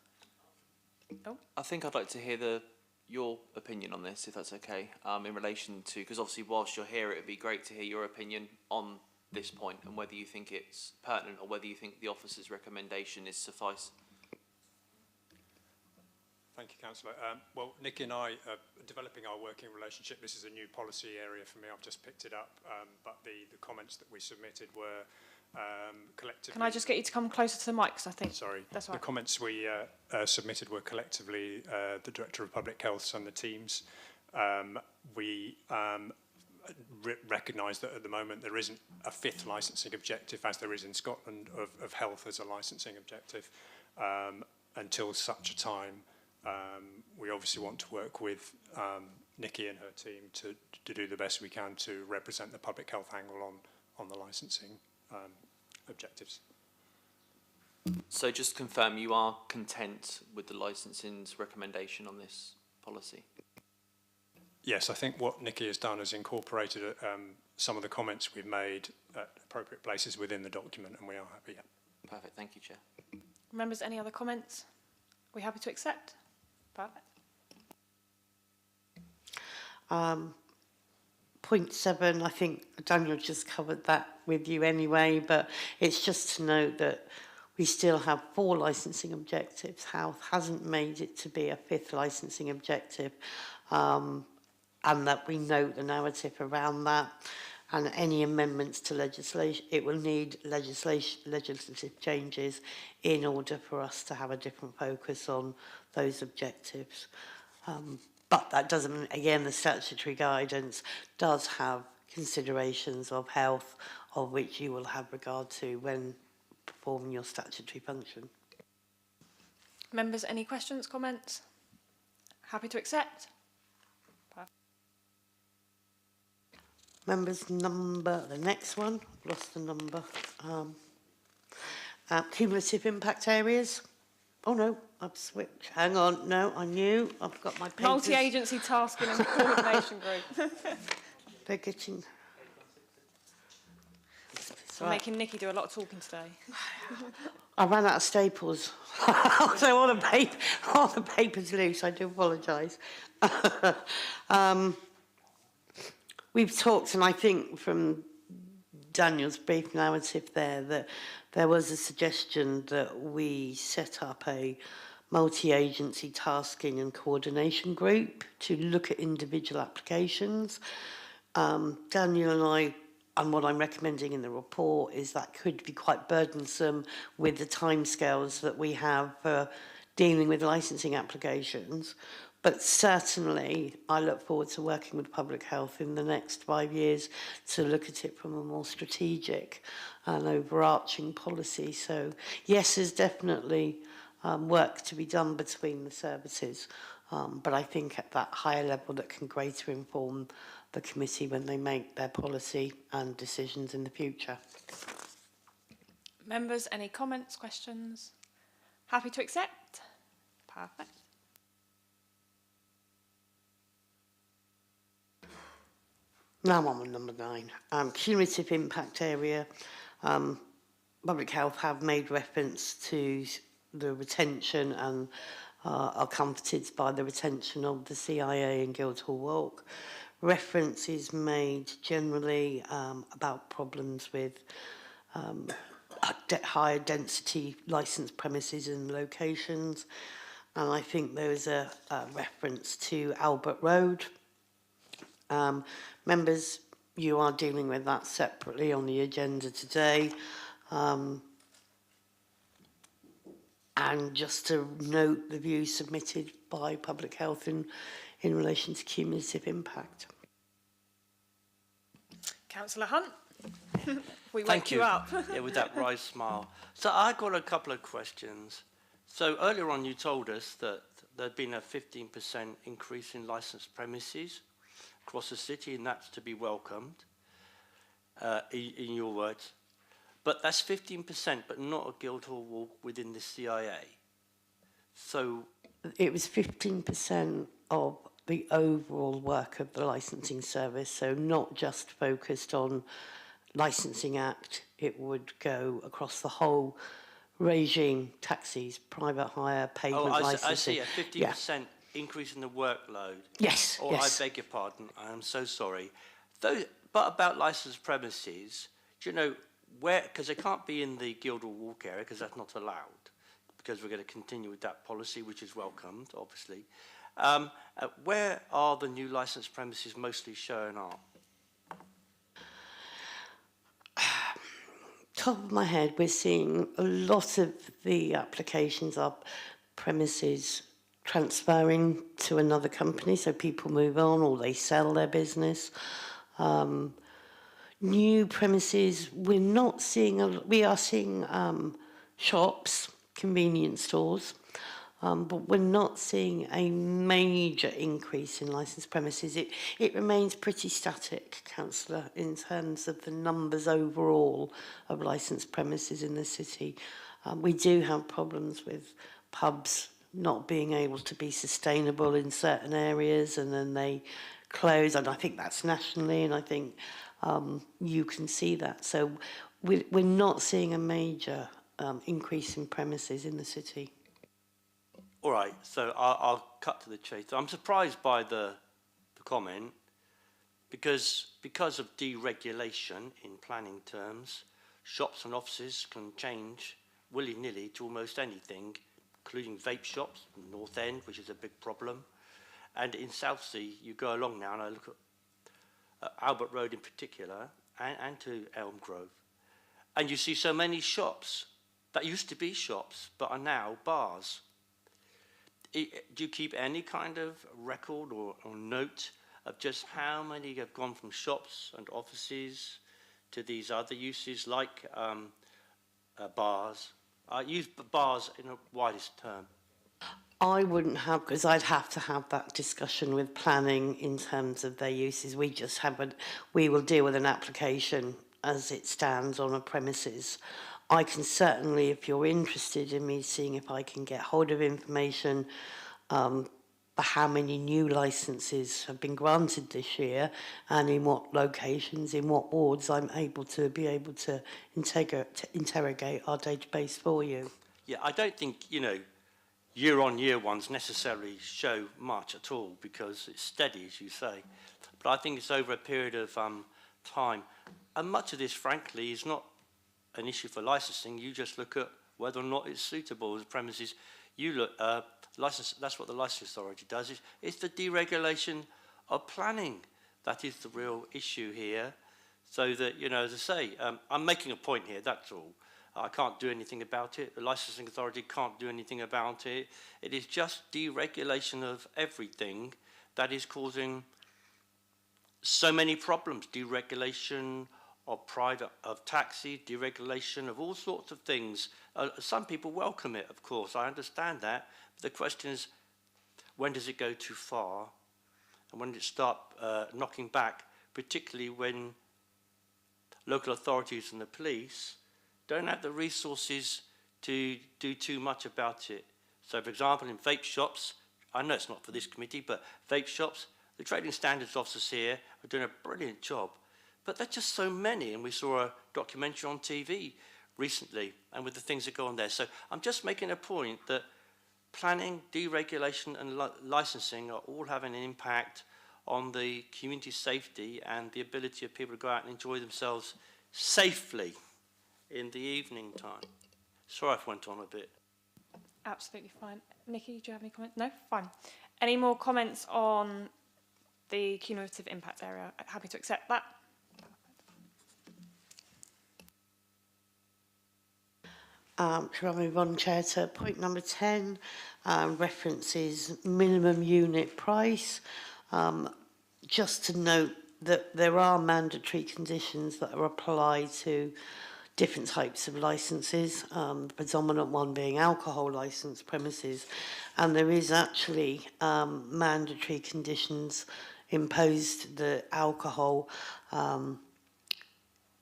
Oh. I think I'd like to hear your opinion on this, if that's okay, in relation to, because obviously whilst you're here, it would be great to hear your opinion on this point and whether you think it's pertinent or whether you think the officer's recommendation is suffice. Thank you, Councillor. Well, Nikki and I are developing our working relationship. This is a new policy area for me. I've just picked it up, but the comments that we submitted were collectively... Can I just get you to come closer to the mic, because I think... Sorry. That's all right. The comments we submitted were collectively the Director of Public Health and the teams. We recognise that at the moment there isn't a 5th licensing objective, as there is in Scotland, of health as a licensing objective, until such a time. We obviously want to work with Nikki and her team to do the best we can to represent the public health angle on the licensing objectives. So just confirm you are content with the licensing's recommendation on this policy? Yes, I think what Nikki has done is incorporated some of the comments we've made at appropriate places within the document, and we are happy. Yeah. Perfect, thank you, Chair. Members, any other comments? Are we happy to accept? Perfect. Point 7, I think Daniel just covered that with you anyway, but it's just to note that we still have 4 licensing objectives. Health hasn't made it to be a 5th licensing objective, and that we note the narrative around that. And any amendments to legislation, it will need legislative changes in order for us to have a different focus on those objectives. But that doesn't, again, the statutory guidance does have considerations of health, of which you will have regard to when performing your statutory function. Members, any questions, comments? Happy to accept? Members, the next one, lost the number. Cumulative impact areas. Oh no, I've switched. Hang on, no, I knew. I've got my papers. Multi-agency tasking and coordination group. They're getting... We're making Nikki do a lot of talking today. I ran out of staples. So all the papers loose, I do apologise. We've talked, and I think from Daniel's brief narrative there, that there was a suggestion that we set up a multi-agency tasking and coordination group to look at individual applications. Daniel and I, and what I'm recommending in the report is that could be quite burdensome with the timescales that we have for dealing with licensing applications. But certainly, I look forward to working with Public Health in the next 5 years to look at it from a more strategic and overarching policy. So, yes, there's definitely work to be done between the services, but I think at that higher level that can greater inform the committee when they make their policy and decisions in the future. Members, any comments, questions? Happy to accept? Perfect. Now I'm on number 9. Cumulative impact area. Public Health have made reference to the retention and are comforted by the retention of the CIA in Guildhall Walk. Reference is made generally about problems with higher density licensed premises and locations. And I think there is a reference to Albert Road. Members, you are dealing with that separately on the agenda today. And just to note the views submitted by Public Health in relation to cumulative impact. Councillor Hunt, we Thank wake you up. Yeah, with that wry smile. So I got a couple of questions. So earlier on you told us that there'd been a 15% increase in licensed premises across the city, and that's to be welcomed, in your words. But that's 15%, but not a Guildhall Walk within the CIA. So it was 15% of the overall work of the licensing service, so not just focused on Licensing Act, it would go across the whole regime, taxis, private hire, pavement licensing. I see, a 15% increase in the workload. Yes, Or yes. I beg your pardon, I am so sorry. But about licensed premises, do you know where, because they can't be in the Guildhall Walk area because that's not allowed, because we're going to continue with that policy, which is welcomed, obviously. Where are the new licensed premises mostly showing up? Top of my head, we're seeing a lot of the applications are premises transferring to another company, so people move on or they sell their business. New premises, we're not seeing, we are seeing shops, convenience stores, but we're not seeing a major increase in licensed premises. It remains pretty static, Councillor, in terms of the numbers overall of licensed premises in the city. We do have problems with pubs not being able to be sustainable in certain areas, and then they close, and I think that's nationally, and I think you can see that. So we're not seeing a major increase in premises in the city. All right, so I'll cut to the chase. I'm surprised by the comment because of deregulation in planning terms, shops and offices can change willy-nilly to almost anything, including vape shops in North End, which is a big problem. And in Southsea, you go along now and I look at Albert Road in particular and to Elm Grove, and you see so many shops that used to be shops but are now bars. Do you keep any kind of record or note of just how many have gone from shops and offices to these other uses like bars. Use bars in a widest term. I wouldn't have, because I'd have to have that discussion with planning in terms of their uses. We just haven't, we will deal with an application as it stands on a premises. I can certainly, if you're interested in me seeing if I can get hold of information for how many new licences have been granted this year and in what locations, in what wards, I'm able to interrogate our database for you. Yeah, I don't think, year-on-year ones necessarily show much at all because it's steady, as you say. But I think it's over a period of time. And much of this, frankly, is not an issue for licensing. You just look at whether or not it's suitable as premises. You look, license. That's what the licensing authority does. It's the deregulation of planning that is the real issue here. So that, as I say, I'm making a point here, that's all. I can't do anything about it. The licensing authority can't do anything about it. It is just deregulation of everything that is causing so many problems. Deregulation of taxis, deregulation of all sorts of things. Some people welcome it, of course. I understand that. But the question is, when does it go too far? And when does it start knocking back, particularly when local authorities and the police don't have the resources to do too much about it. So, for example, in vape shops, I know it's not for this committee, but vape shops, the trading standards officers here are doing a brilliant job. But there's just so many, and we saw a documentary on TV recently, and with the things that go on there. So I'm just making a point that planning, deregulation, and licensing are all having an impact on the community safety and the ability of people to go out and enjoy themselves safely in the evening time. Sorry if I went on a bit. Absolutely fine. Nikki, do you have any comments? No? Fine. Any more comments on the cumulative impact area? Happy to accept that. Shall I move on, Chair, to point number 10, references minimum unit price. Just to note that there are mandatory conditions that are applied to different types of licences, the predominant one being alcohol licence premises, and there is actually mandatory conditions imposed that alcohol,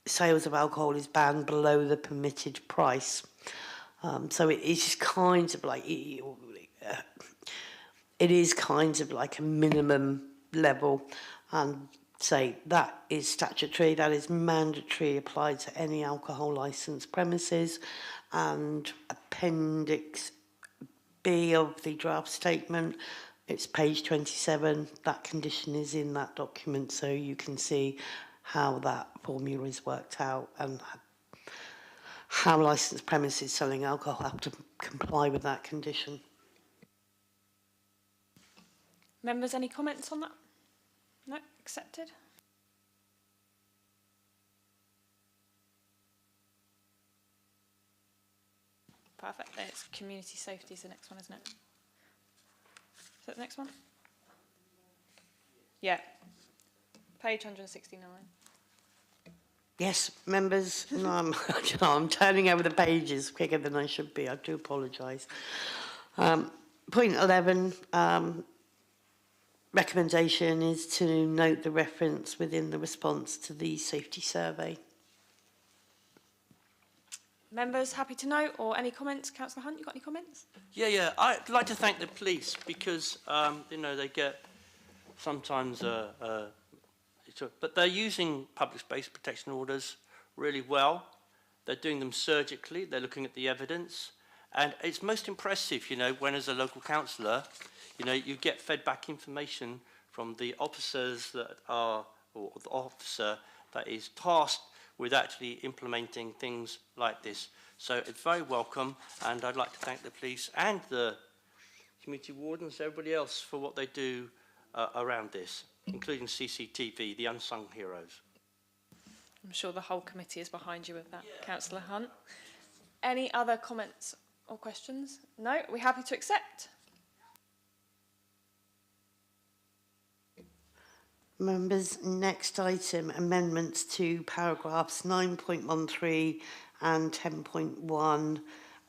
sales of alcohol is banned below the permitted price. So it is kind of like, it is kind of like a minimum level, and say that is statutory, that is mandatory, applied to any alcohol licence premises, and Appendix B of the draft statement, it's page 27, that condition is in that document, so you can see how that formula is worked out and how licensed premises selling alcohol have to comply with that condition. Members, any comments on that? No? Accepted. Perfect. It's community safety is the next one, isn't it? Is that the next one? Yeah. Page 169. Yes, members, no, I'm turning over the pages quicker than I should be. I do apologise. Point 11, recommendation is to note the reference within the response to the safety survey. Members happy to note, or any comments? Councillor Hunt, you got any comments? Yeah. I'd like to thank the police because, they get sometimes but they're using public space protection orders really well. They're doing them surgically. They're looking at the evidence. And it's most impressive, when as a local councillor, you get fed back information from the officers that are, or the officer that is tasked with actually implementing things like this. So it's very welcome, and I'd like to thank the police and the community wardens, everybody else, for what they do around this, including CCTV, the unsung heroes. I'm sure the whole committee is behind you with that, Councillor Hunt. Any other comments or questions? No? Are we happy to accept? Members, next item, amendments to paragraphs 9.13 and 10.1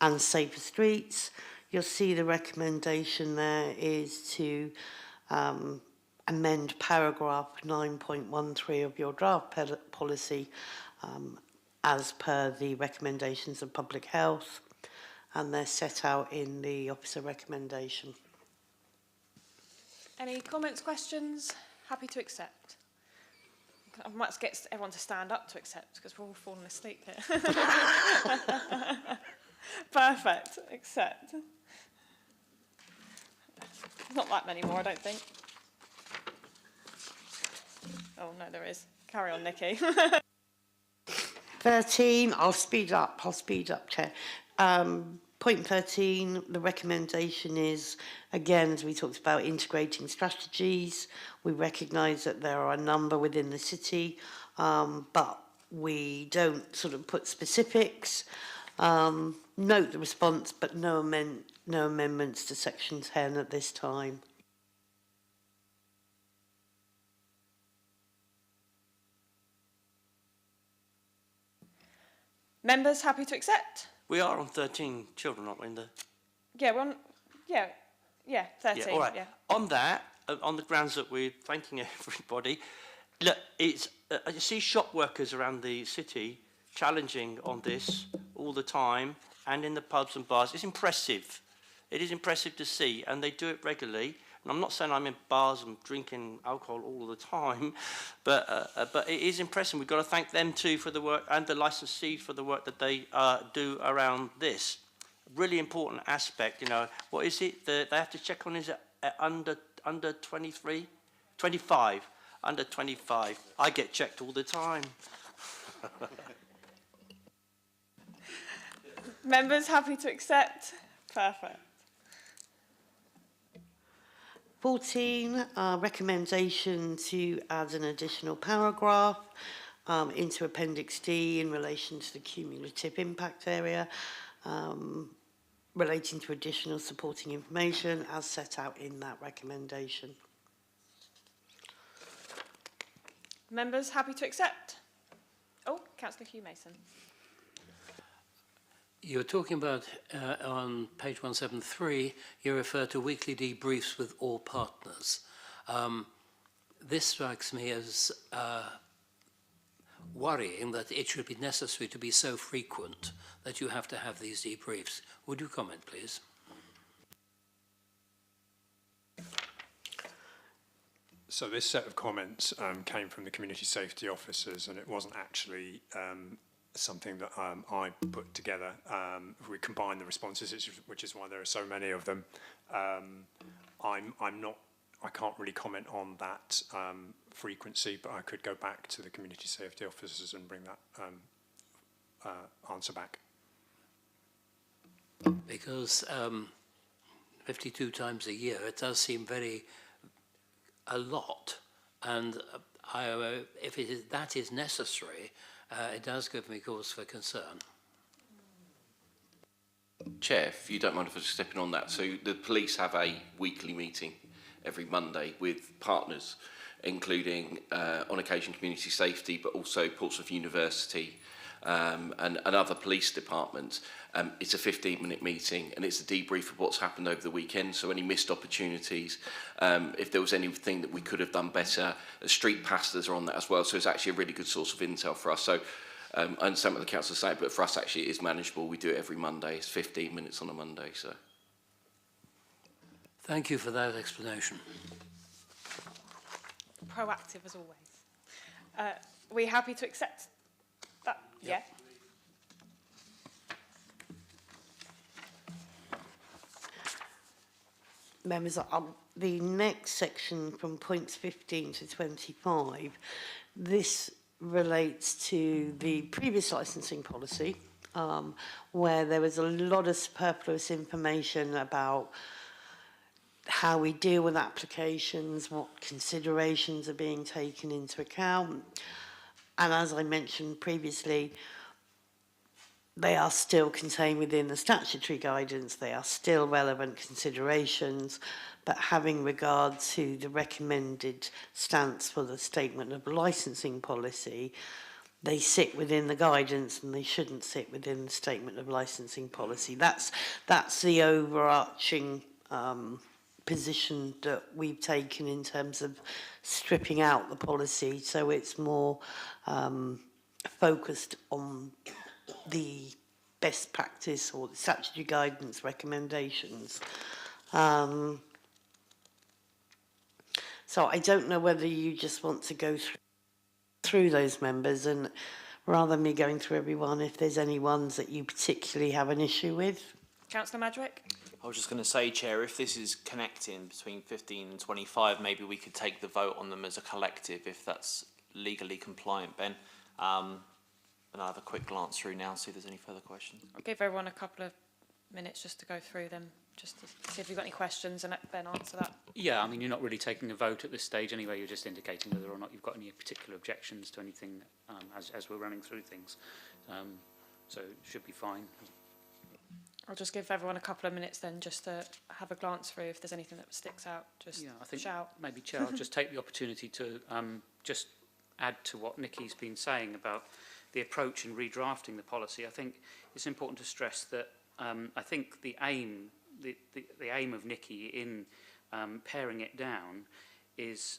and safer streets. You'll see the recommendation there is to amend paragraph 9.13 of your draft policy as per the recommendations of Public Health, and they're set out in the officer recommendation. Any comments, questions? Happy to accept. I might get everyone to stand up to accept because we're all falling asleep here. Perfect. Accept. Not that many more, I don't think. Oh, no, there is. Carry on, Nikki. 13, I'll speed up, Chair. Point 13, the recommendation is, again, as we talked about, integrating strategies. We recognise that there are a number within the city, but we don't sort of put specifics. Note the response, but no amendments to section 10 at this time. Members happy to accept? We are on 13 children, aren't we? Yeah, we're on, yeah, 13. Yeah, all right. Yeah. On that, on the grounds that we're thanking everybody, look, it's you see shop workers around the city challenging on this all the time, and in the pubs and bars. It's impressive. It is impressive to see, and they do it regularly. And I'm not saying I'm in bars and drinking alcohol all the time, but it is impressive. We've got to thank them too for the work, and the licensees for the work that they do around this. Really important aspect, you know. What is it that they have to check on? Is it under 23? 25. Under 25. I get checked all the time. Members happy to accept? Perfect. 14, recommendation to add an additional paragraph into Appendix D in relation to the cumulative impact area, relating to additional supporting information as set out in that recommendation. Members happy to accept? Oh, Councillor Hugh Mason. You're talking about, on page 173, you refer to weekly debriefs with all partners. This strikes me as worrying that it should be necessary to be so frequent that you have to have these debriefs. Would you comment, please? So this set of comments came from the community safety officers, and it wasn't actually something that I put together. We combined the responses, which is why there are so many of them. I can't really comment on that frequency, but I could go back to the community safety officers and bring that answer back. Because 52 times a year, it does seem a lot, and if that is necessary, it does give me cause for concern. Chair, if you don't mind if I just step in on that. So the police have a weekly meeting every Monday with partners, including on occasion community safety, but also Portsmouth University and other police departments. It's a 15-minute meeting, and it's a debrief of what's happened over the weekend, so any missed opportunities, if there was anything that we could have done better. The street pastors are on that as well, so it's actually a really good source of intel for us. So I understand what the councillor's saying, but for us actually it is manageable. We do it every Monday. It's 15 minutes on a Monday. So thank you for that explanation. Proactive as always. We happy to accept that? Yep. Yeah. Members, the next section from points 15 to 25, this relates to the previous licensing policy, where there was a lot of superfluous information about how we deal with applications, what considerations are being taken into account. And as I mentioned previously, they are still contained within the statutory guidance, they are still relevant considerations, but having regard to the recommended stance for the statement of licensing policy, they sit within the guidance and they shouldn't sit within the statement of licensing policy. That's the overarching position that we've taken in terms of stripping out the policy, so it's more focused on the best practice or the statutory guidance recommendations. So I don't know whether you just want to go through those members, and rather than me going through everyone, if there's any ones that you particularly have an issue with. Councillor Madrick? I was just going to say, Chair, if this is connecting between 15 and 25, maybe we could take the vote on them as a collective, if that's legally compliant, Ben. And I'll have a quick glance through now, see if there's any further questions. I'll give everyone a couple of minutes just to go through them, just to see if you've got any questions and let Ben answer that. Yeah, I mean, you're not really taking a vote at this stage anyway. You're just indicating whether or not you've got any particular objections to anything as we're running through things. So it should be fine. I'll just give everyone a couple of minutes then just to have a glance through. If there's anything that sticks out, just I think shout. Maybe, Chair, I'll just take the opportunity to just add to what Nikki's been saying about the approach in redrafting the policy. I think it's important to stress that I think the aim of Nikki in paring it down is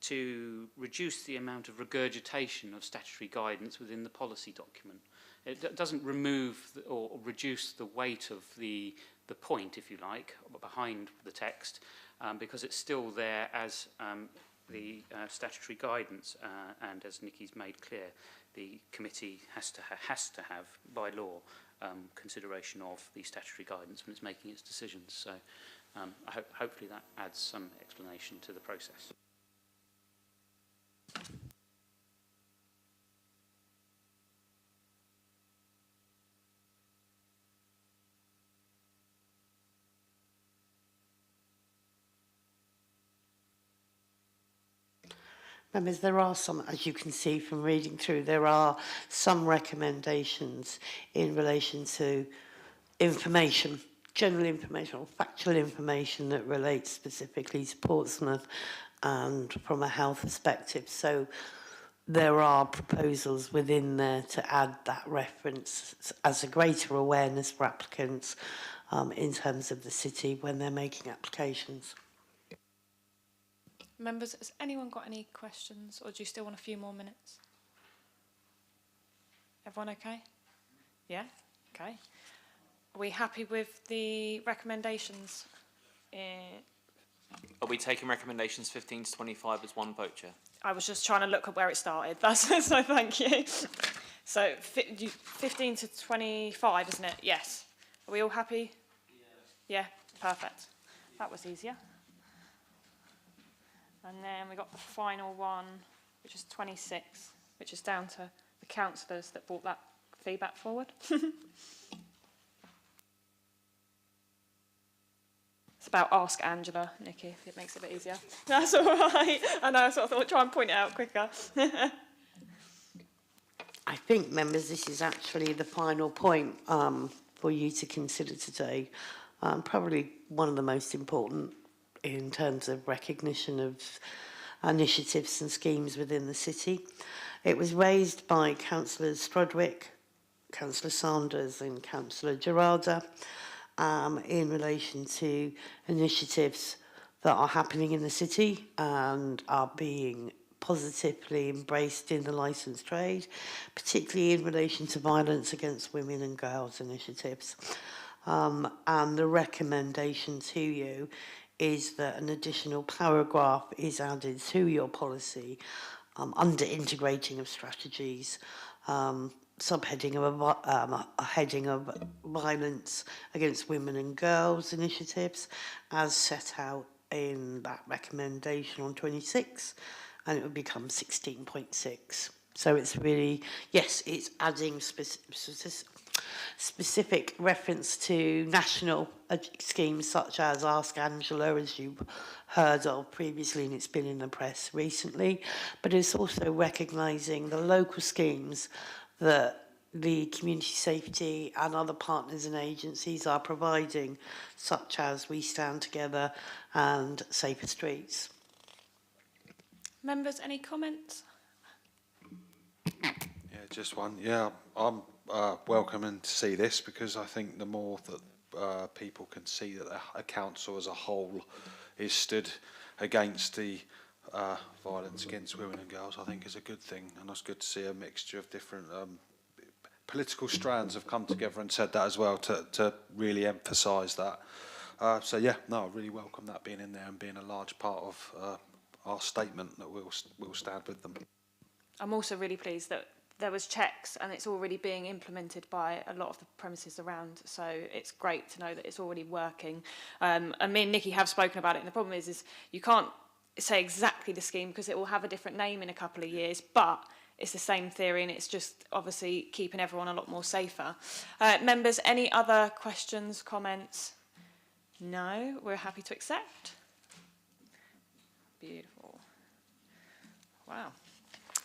to reduce the amount of regurgitation of statutory guidance within the policy document. It doesn't remove or reduce the weight of the point, if you like, behind the text, because it's still there as the statutory guidance, and as Nikki's made clear, the committee has to have by law consideration of the statutory guidance when it's making its decisions. So hopefully that adds some explanation to the process. Members, there are some, as you can see from reading through, there are some recommendations in relation to information, general information or factual information that relates specifically to Portsmouth and from a health perspective. So there are proposals within there to add that reference as a greater awareness for applicants in terms of the city when they're making applications. Members, has anyone got any questions, or do you still want a few more minutes? Everyone okay? Yeah? Okay. Are we happy with the recommendations? Are we taking recommendations 15 to 25 as one vote, Chair? I was just trying to look at where it started. That's so thank you. So 15 to 25, isn't it? Yes. Are we all happy? Yeah, perfect. That was easier. And then we got the final one, which is 26, which is down to the councillors that brought that feedback forward. It's about Ask Angela, Nikki, if it makes it a bit easier. That's all right. I know, so I thought I'd try and point it out quicker. I think, members, this is actually the final point for you to consider today. Probably one of the most important in terms of recognition of initiatives and schemes within the city. It was raised by Councillors Strudwick, Councillor Sanders and Councillor Gerarda in relation to initiatives that are happening in the city and are being positively embraced in the licensed trade, particularly in relation to violence against women and girls initiatives. And the recommendation to you is that an additional paragraph is added to your policy under integrating of strategies, subheading of a heading of violence against women and girls initiatives as set out in that recommendation on 26, and it would become 16.6. So it's really, yes, it's adding specific reference to national schemes such as Ask Angela, as you've heard of previously, and it's been in the press recently, but it's also recognising the local schemes that the community safety and other partners and agencies are providing, such as We Stand Together and Safer Streets. Members, any comments? just one. Yeah, I'm welcoming to see this because I think the more that people can see that a council as a whole is stood against the violence against women and girls, I think is a good thing, and it's good to see a mixture of different political strands have come together and said that as well to really emphasise that. So yeah, no, I really welcome that being in there and being a large part of our statement that we'll stand with them. I'm also really pleased that there was checks and it's already being implemented by a lot of the premises around, so it's great to know that it's already working. And me and Nikki have spoken about it, and the problem is you can't say exactly the scheme because it will have a different name in a couple of years, but it's the same theory, and it's just obviously keeping everyone a lot more safer. Members, any other questions, comments? No, we're happy to accept. Beautiful. Wow.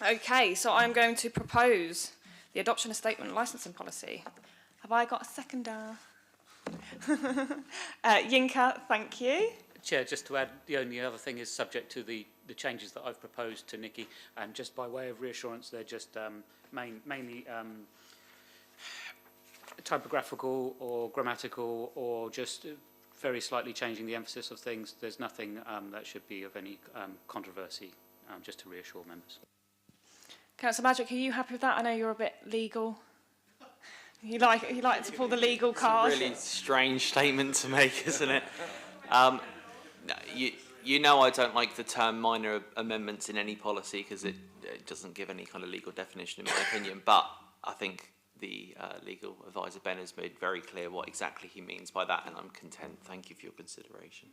Okay, so I'm going to propose the adoption of statement licensing policy. Have I got a seconder? Yinka, thank you. Chair, just to add, the only other thing is subject to the changes that I've proposed to Nikki, and just by way of reassurance, they're just mainly typographical or grammatical, or just very slightly changing the emphasis of things. There's nothing that should be of any controversy, just to reassure members. Councillor Magic, are you happy with that? I know you're a bit legal. You like to pull the legal card. It's a really strange statement to make, isn't it? No, you know I don't like the term minor amendments in any policy because it doesn't give any kind of legal definition, in my opinion. But I think the legal advisor Ben has made very clear what exactly he means by that, and I'm content. Thank you for your consideration.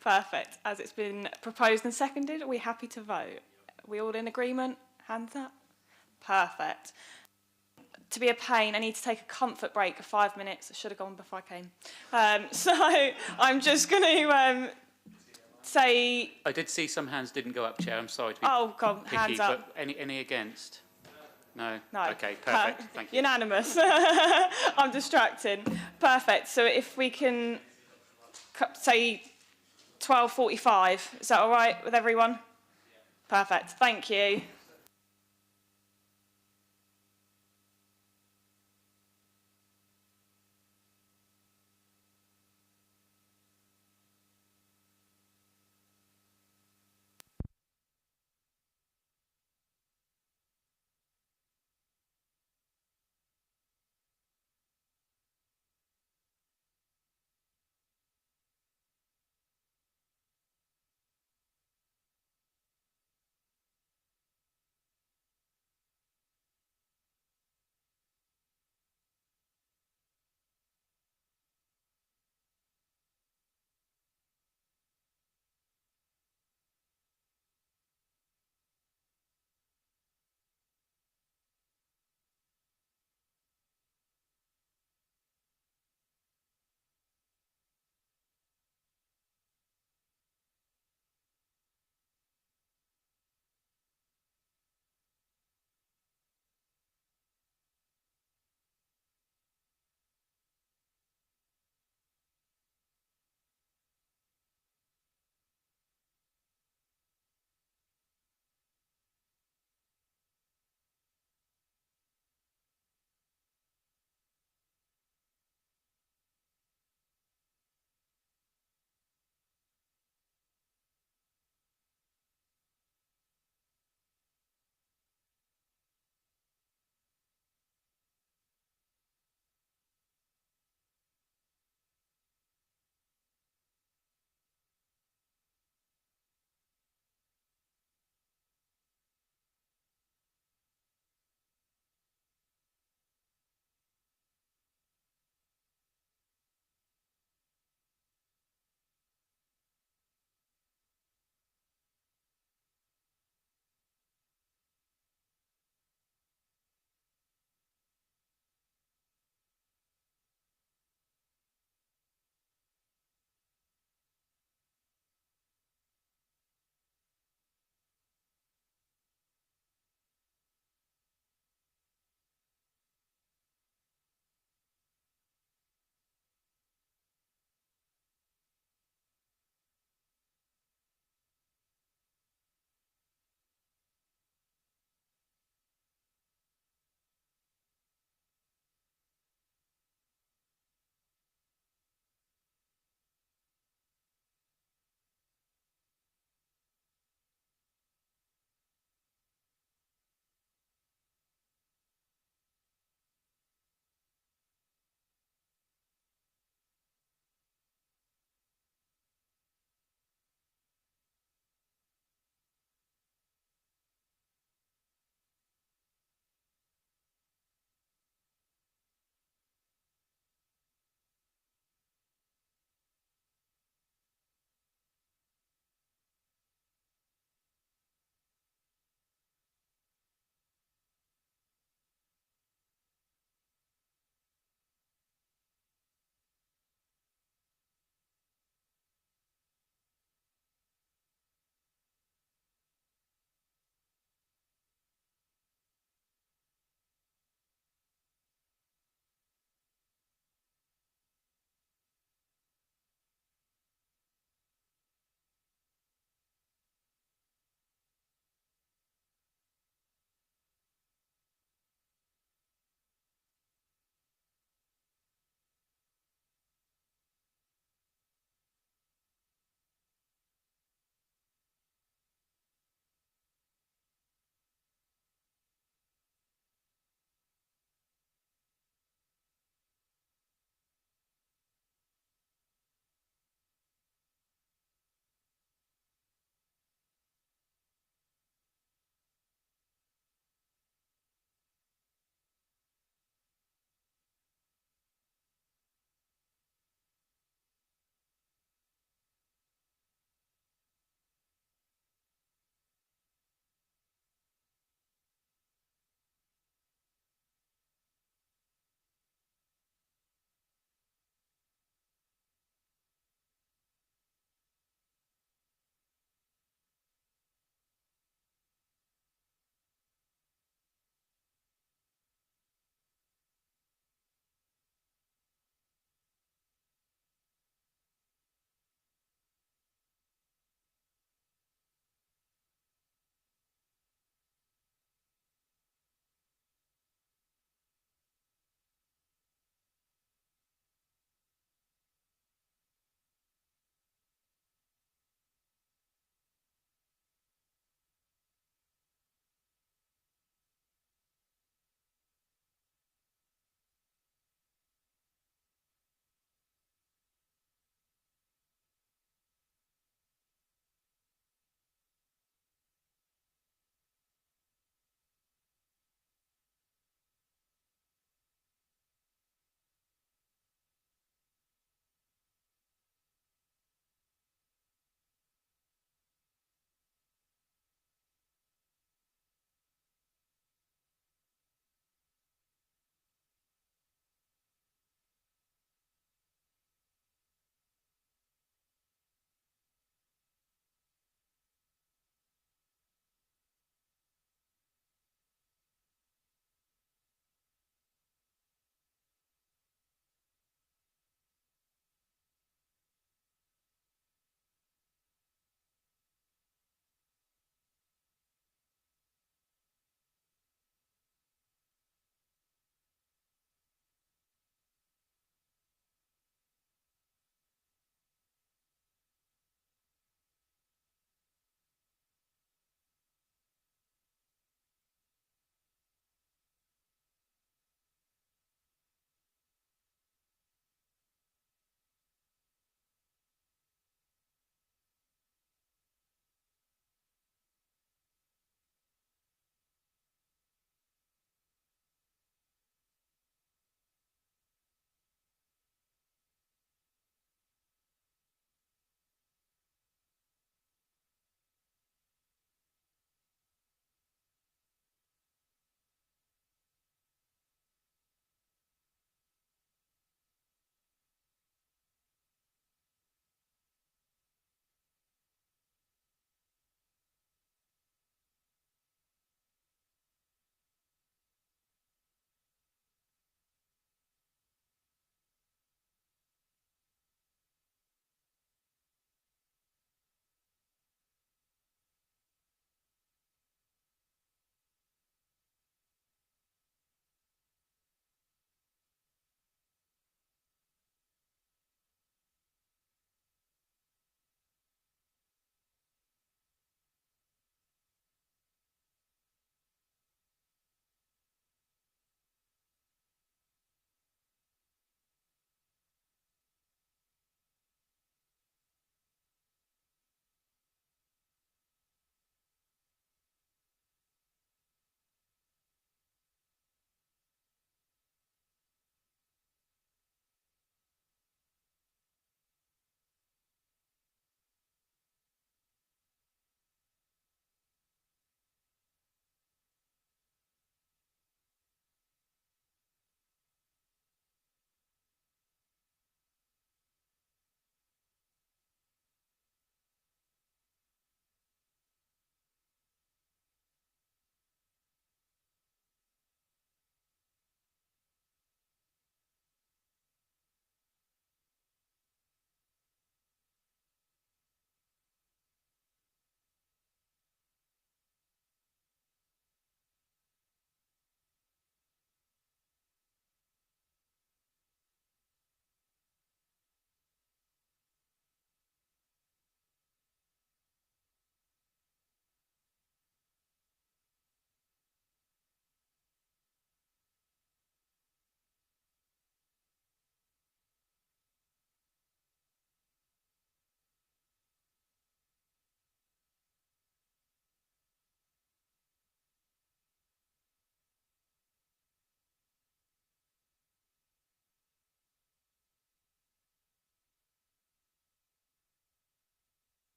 Perfect. As it's been proposed and seconded, are we happy to vote? Are we all in agreement? Hands up. Perfect. To be a pain, I need to take a comfort break of 5 minutes. I should have gone before I came. So I'm just going to say... I did see some hands didn't go up, Chair. I'm sorry to be God, picky, hands up. but any against? No? No. Okay, perfect. Thank you. Unanimous. I'm distracting. Perfect. So if we can say 12:45, is that all right with everyone? Perfect. Thank you.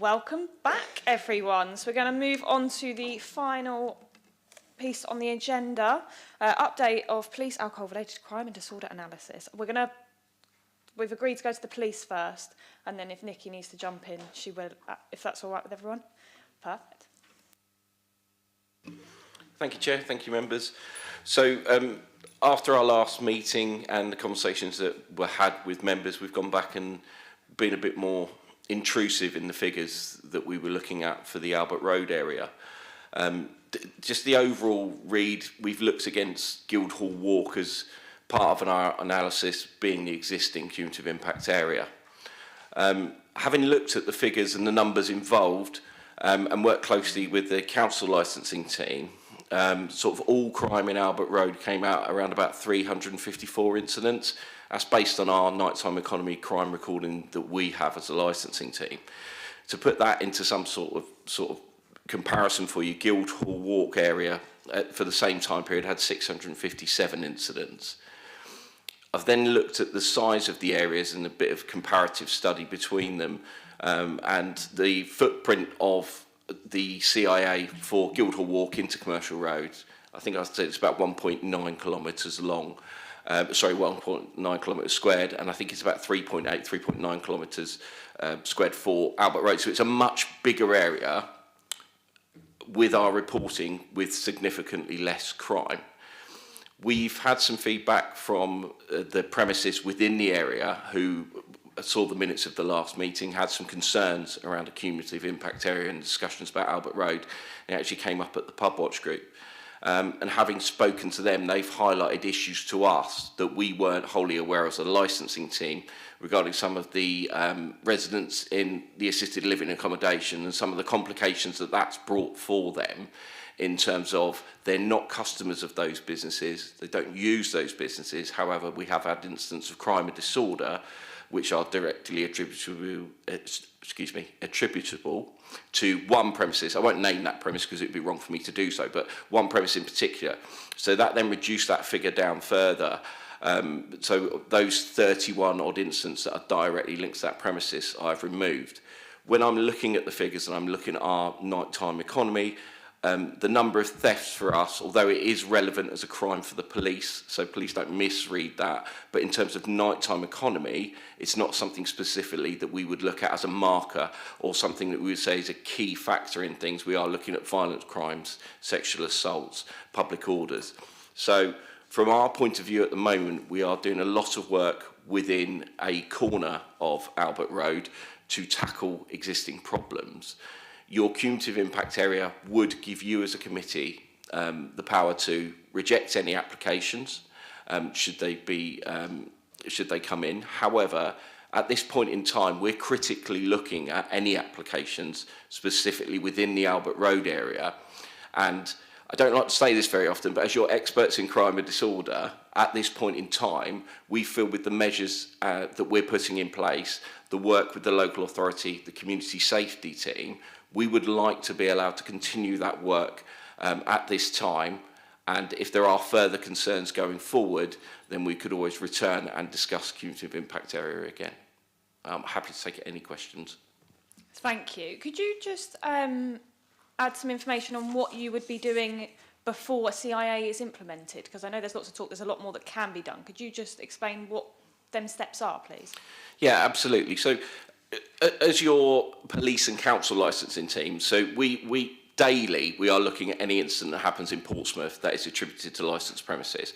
Welcome back, everyone. So we're going to move on to the final piece on the agenda, update of police alcohol-related crime and disorder analysis. We've agreed to go to the police first, and then if Nikki needs to jump in, she will, if that's all right with everyone. Perfect. Thank you, Chair. Thank you, members. So after our last meeting and the conversations that were had with members, we've gone back and been a bit more intrusive in the figures that we were looking at for the Albert Road area. Just the overall read, we've looked against Guildhall Walk as part of our analysis being the existing cumulative impact area. Having looked at the figures and the numbers involved and worked closely with the council licensing team, sort of all crime in Albert Road came out around about 354 incidents. That's based on our nighttime economy crime recording that we have as a licensing team. To put that into some sort of comparison for you, Guildhall Walk area for the same time period had 657 incidents. I've then looked at the size of the areas and a bit of comparative study between them, and the footprint of the CIA for Guildhall Walk into Commercial Road. I think I said it's about 1.9 kilometres long. 1.9 kilometres squared, and I think it's about 3.9 kilometres squared for Albert Road. So it's a much bigger area with our reporting with significantly less crime. We've had some feedback from the premises within the area who saw the minutes of the last meeting, had some concerns around a cumulative impact area and discussions about Albert Road. It actually came up at the Pub Watch group. And having spoken to them, they've highlighted issues to us that we weren't wholly aware as a licensing team regarding some of the residents in the assisted living accommodation and some of the complications that that's brought for them in terms of they're not customers of those businesses, they don't use those businesses. However, we have had instances of crime and disorder which are directly attributable to one premises. I won't name that premise because it would be wrong for me to do so, but one premise in particular. So that then reduced that figure down further. So those 31 odd incidents that are directly linked to that premises, I've removed. When I'm looking at the figures and I'm looking at our nighttime economy, the number of thefts for us, although it is relevant as a crime for the police, so please don't misread that, but in terms of nighttime economy, it's not something specifically that we would look at as a marker or something that we would say is a key factor in things. We are looking at violent crimes, sexual assaults, public orders. So from our point of view at the moment, we are doing a lot of work within a corner of Albert Road to tackle existing problems. Your cumulative impact area would give you as a committee the power to reject any applications should they come in. However, at this point in time, we're critically looking at any applications specifically within the Albert Road area. And I don't like to say this very often, but as your experts in crime and disorder, at this point in time, we feel with the measures that we're putting in place, the work with the local authority, the community safety team, we would like to be allowed to continue that work at this time. And if there are further concerns going forward, then we could always return and discuss cumulative impact area again. I'm happy to take any questions. Thank you. Could you just add some information on what you would be doing before a CIA is implemented? Because I know there's lots of talk, there's a lot more that can be done. Could you just explain what them steps are, please? Yeah, absolutely. So as your police and council licensing team, so we daily we are looking at any incident that happens in Portsmouth that is attributed to licensed premises.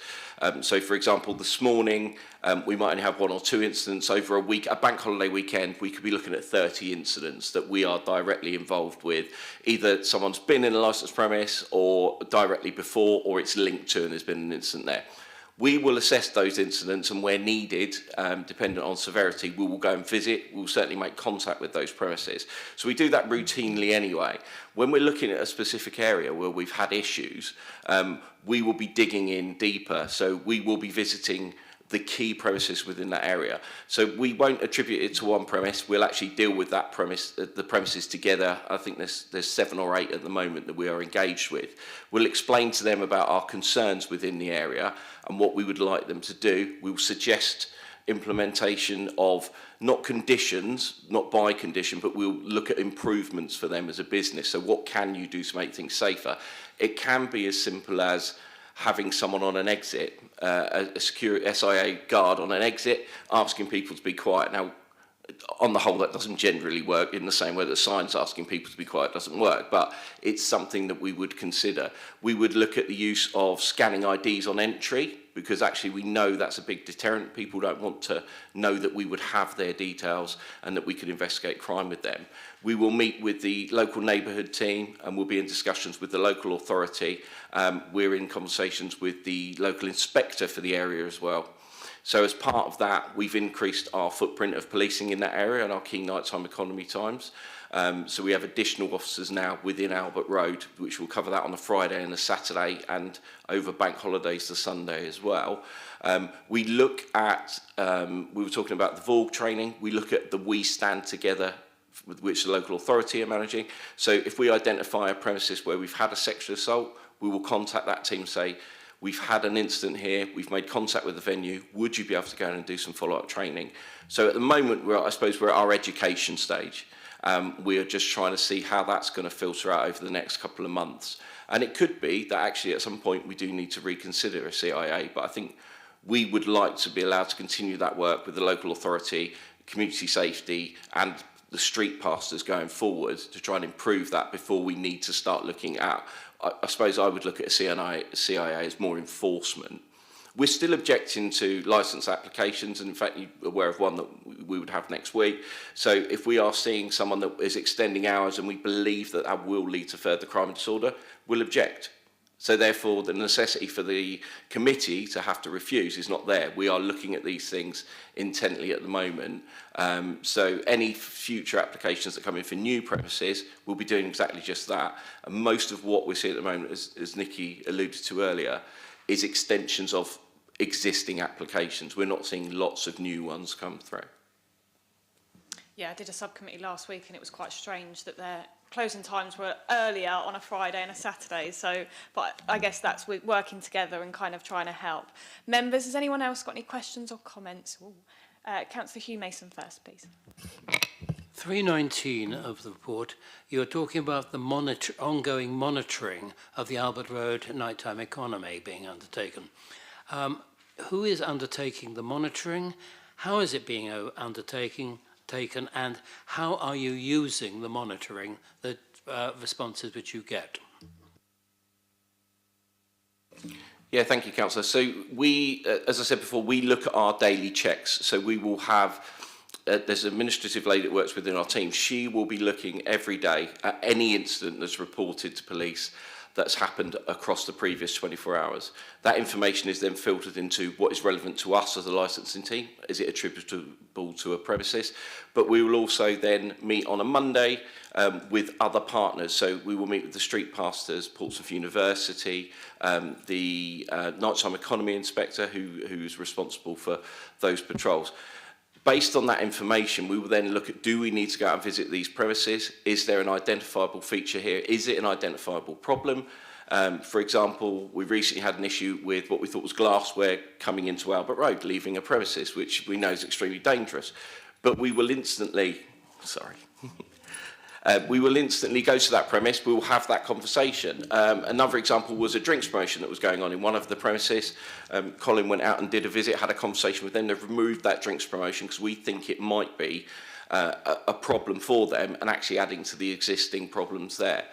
So for example, this morning we might only have 1 or 2 incidents. Over a week, a bank holiday weekend, we could be looking at 30 incidents that we are directly involved with. Either someone's been in a licensed premise or directly before, or it's linked to and there's been an incident there. We will assess those incidents, and where needed, dependent on severity, we will go and visit. We'll certainly make contact with those premises. So we do that routinely anyway. When we're looking at a specific area where we've had issues, we will be digging in deeper. So we will be visiting the key premises within that area. So we won't attribute it to one premise. We'll actually deal with that premise, the premises together. I think there's 7 or 8 at the moment that we are engaged with. We'll explain to them about our concerns within the area and what we would like them to do. We'll suggest implementation of not conditions, not by condition, but we'll look at improvements for them as a business. So what can you do to make things safer? It can be as simple as having someone on an exit, a secure SIA guard on an exit, asking people to be quiet. Now, on the whole, that doesn't generally work in the same way that signs asking people to be quiet doesn't work, but it's something that we would consider. We would look at the use of scanning IDs on entry, because actually we know that's a big deterrent. People don't want to know that we would have their details and that we could investigate crime with them. We will meet with the local neighbourhood team and we'll be in discussions with the local authority. We're in conversations with the local inspector for the area as well. So as part of that, we've increased our footprint of policing in that area and our key nighttime economy times. So we have additional officers now within Albert Road, which will cover that on a Friday and a Saturday and over bank holidays to Sunday as well. We look at, we were talking about the VORG training, we look at the We Stand Together, with which the local authority are managing. So if we identify a premises where we've had a sexual assault, we will contact that team, say, we've had an incident here, we've made contact with the venue, would you be able to go in and do some follow-up training? So at the moment, I suppose we're at our education stage. We are just trying to see how that's going to filter out over the next couple of months. And it could be that actually at some point we do need to reconsider a CIA, but I think we would like to be allowed to continue that work with the local authority, community safety, and the street pastors going forward to try and improve that before we need to start looking at, I suppose I would look at a CIA as more enforcement. We're still objecting to licence applications, and in fact you're aware of one that we would have next week. So if we are seeing someone that is extending hours and we believe that that will lead to further crime and disorder, we'll object. So therefore the necessity for the committee to have to refuse is not there. We are looking at these things intently at the moment. So any future applications that come in for new premises, we'll be doing exactly just that. And most of what we're seeing at the moment, as Nikki alluded to earlier, is extensions of existing applications. We're not seeing lots of new ones come through. Yeah, I did a subcommittee last week and it was quite strange that their closing times were earlier on a Friday and a Saturday. So, but I guess that's with working together and kind of trying to help. Members, has anyone else got any questions or comments? Councillor Hugh Mason first, please. 319 of the report, you're talking about the ongoing monitoring of the Albert Road nighttime economy being undertaken. Who is undertaking the monitoring? How is it being undertaken? And how are you using the monitoring, the responses which you get? Yeah, thank you, Councillor. So we, as I said before, we look at our daily checks. So we will have, there's an administrative lady that works within our team. She will be looking every day at any incident that's reported to police that's happened across the previous 24 hours. That information is then filtered into what is relevant to us as a licensing team. Is it attributable to a premises? But we will also then meet on a Monday with other partners. So we will meet with the street pastors, Portsmouth University, the nighttime economy inspector who's responsible for those patrols. Based on that information, we will then look at, do we need to go out and visit these premises? Is there an identifiable feature here? Is it an identifiable problem? For example, we recently had an issue with what we thought was glassware coming into Albert Road, leaving a premises, which we know is extremely dangerous. But we will instantly, we will instantly go to that premise, we will have that conversation. Another example was a drinks promotion that was going on in one of the premises. Colin went out and did a visit, had a conversation with them. They've removed that drinks promotion because we think it might be a problem for them and actually adding to the existing problems there.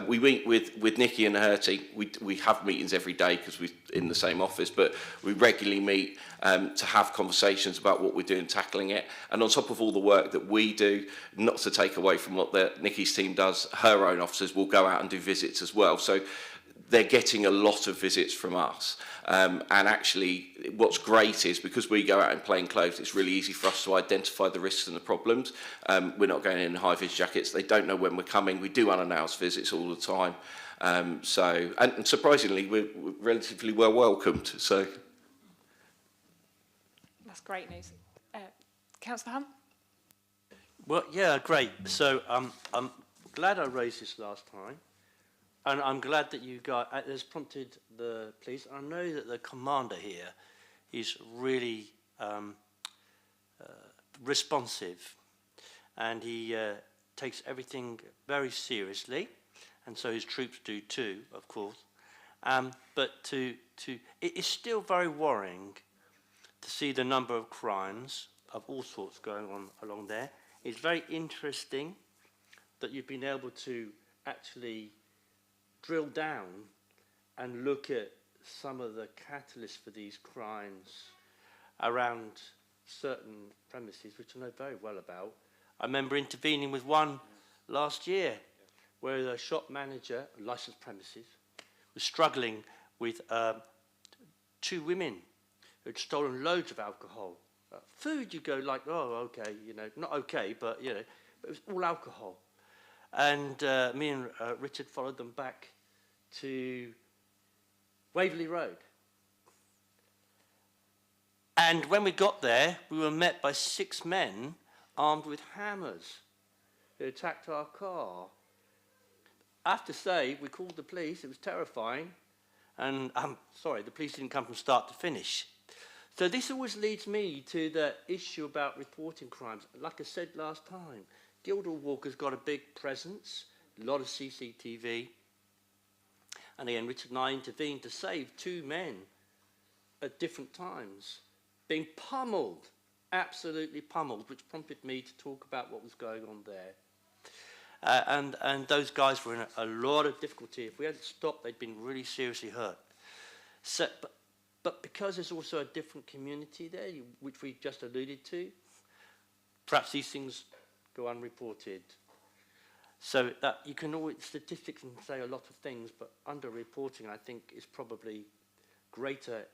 We meet with Nikki and her team. We have meetings every day because we're in the same office, but we regularly meet to have conversations about what we're doing, tackling it. And on top of all the work that we do, not to take away from what Nikki's team does, her own officers will go out and do visits as well. So they're getting a lot of visits from us. And actually, what's great is because we go out in plain clothes, it's really easy for us to identify the risks and the problems. We're not going in high-vis jackets. They don't know when we're coming. We do unannounced visits all the time. And surprisingly, we're relatively well welcomed. So that's great news. Councillor Hunt? Well, yeah, great. So I'm glad I raised this last time. And I'm glad that you guys has prompted the police. I know that the commander here is really responsive, and he takes everything very seriously, and so his troops do too, of course. But it is still very worrying to see the number of crimes of all sorts going on along there. It's very interesting that you've been able to actually drill down and look at some of the catalysts for these crimes around certain premises, which I know very well about. I remember intervening with one last year where the shop manager, licensed premises, was struggling with 2 women who'd stolen loads of alcohol. Food, you go like, oh, okay, you know, not okay, but, you know, but it was all alcohol. And me and Richard followed them back to Waverley Road. And when we got there, we were met by 6 men armed with hammers who attacked our car. I have to say, we called the police, it was terrifying, and I'm sorry, the police didn't come from start to finish. So this always leads me to the issue about reporting crimes. Like I said last time, Guildhall Walk has got a big presence, a lot of CCTV, and again, Richard and I intervened to save 2 men at different times, being pummeled, absolutely pummeled, which prompted me to talk about what was going on there. And those guys were in a lot of difficulty. If we hadn't stopped, they'd been really seriously hurt. So, but because there's also a different community there, which we just alluded to, perhaps these things go unreported. So that you can always, statistics can say a lot of things, but underreporting, I think, is probably greater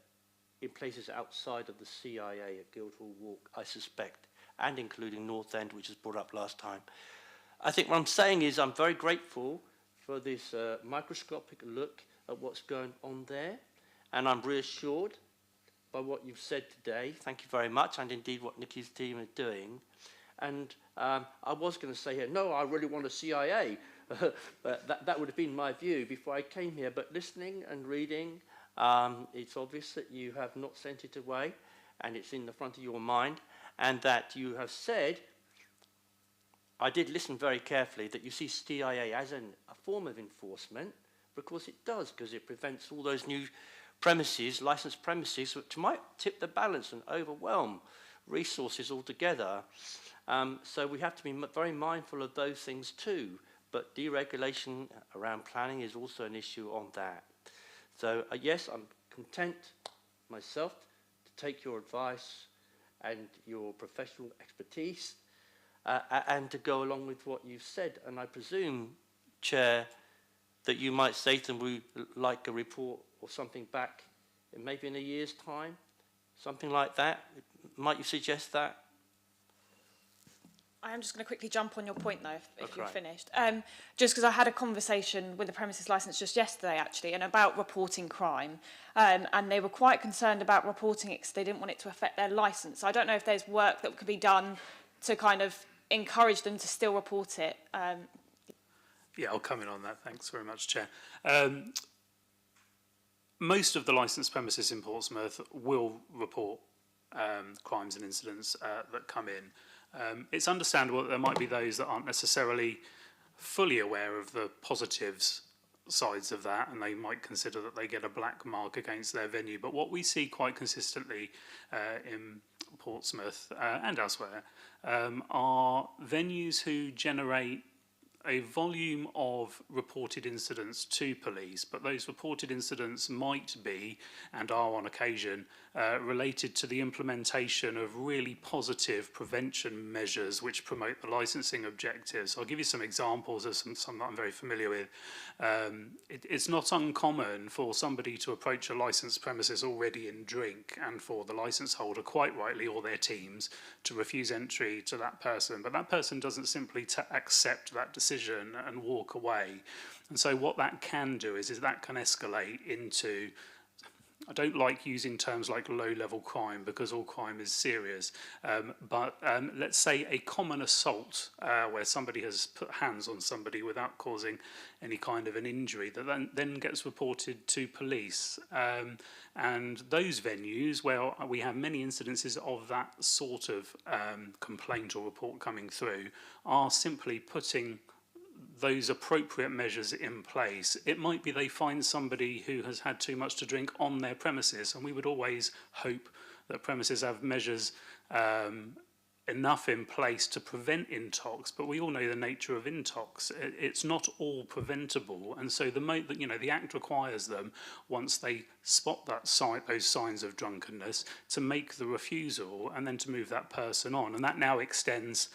in places outside of the CIA at Guildhall Walk, I suspect, and including North End, which was brought up last time. I think what I'm saying is I'm very grateful for this microscopic look at what's going on there, and I'm reassured by what you've said today. Thank you very much, and indeed what Nikki's team are doing. And I was going to say here, no, I really want a CIA. that would have been my view before I came here. But listening and reading, it's obvious that you have not sent it away, and it's in the front of your mind, and that you have said, I did listen very carefully, that you see CIA as a form of enforcement, because it does, because it prevents all those new premises, licensed premises, which might tip the balance and overwhelm resources altogether. So we have to be very mindful of those things too, but deregulation around planning is also an issue on that. So yes, I'm content myself to take your advice and your professional expertise and to go along with what you've said. And I presume, Chair, that you might say to them, we'd like a report or something back maybe in a year's time, something like that. Might you suggest that? I am just going to quickly jump on your point, though, if you're right. finished. Just because I had a conversation with the premises licence just yesterday, actually, and about reporting crime. And they were quite concerned about reporting it because they didn't want it to affect their licence. I don't know if there's work that could be done to kind of encourage them to still report it. Yeah, I'll come in on that. Thanks very much, Chair. Most of the licensed premises in Portsmouth will report crimes and incidents that come in. It's understandable that there might be those that aren't necessarily fully aware of the positives sides of that, and they might consider that they get a black mark against their venue. But what we see quite consistently in Portsmouth and elsewhere are venues who generate a volume of reported incidents to police, but those reported incidents might be, and are on occasion, related to the implementation of really positive prevention measures which promote the licensing objectives. I'll give you some examples of some that I'm very familiar with. It's not uncommon for somebody to approach a licensed premises already in drink, and for the licence holder, quite rightly, or their teams, to refuse entry to that person. But that person doesn't simply accept that decision and walk away. And so what that can do is that can escalate into I don't like using terms like low-level crime because all crime is serious, but let's say a common assault where somebody has put hands on somebody without causing any kind of an injury that then gets reported to police. And those venues where we have many incidences of that sort of complaint or report coming through are simply putting those appropriate measures in place. It might be they find somebody who has had too much to drink on their premises, and we would always hope that premises have measures enough in place to prevent intox, but we all know the nature of intox. It's not all preventable, and so the Act requires them, once they spot those signs of drunkenness, to make the refusal and then to move that person on. And that now extends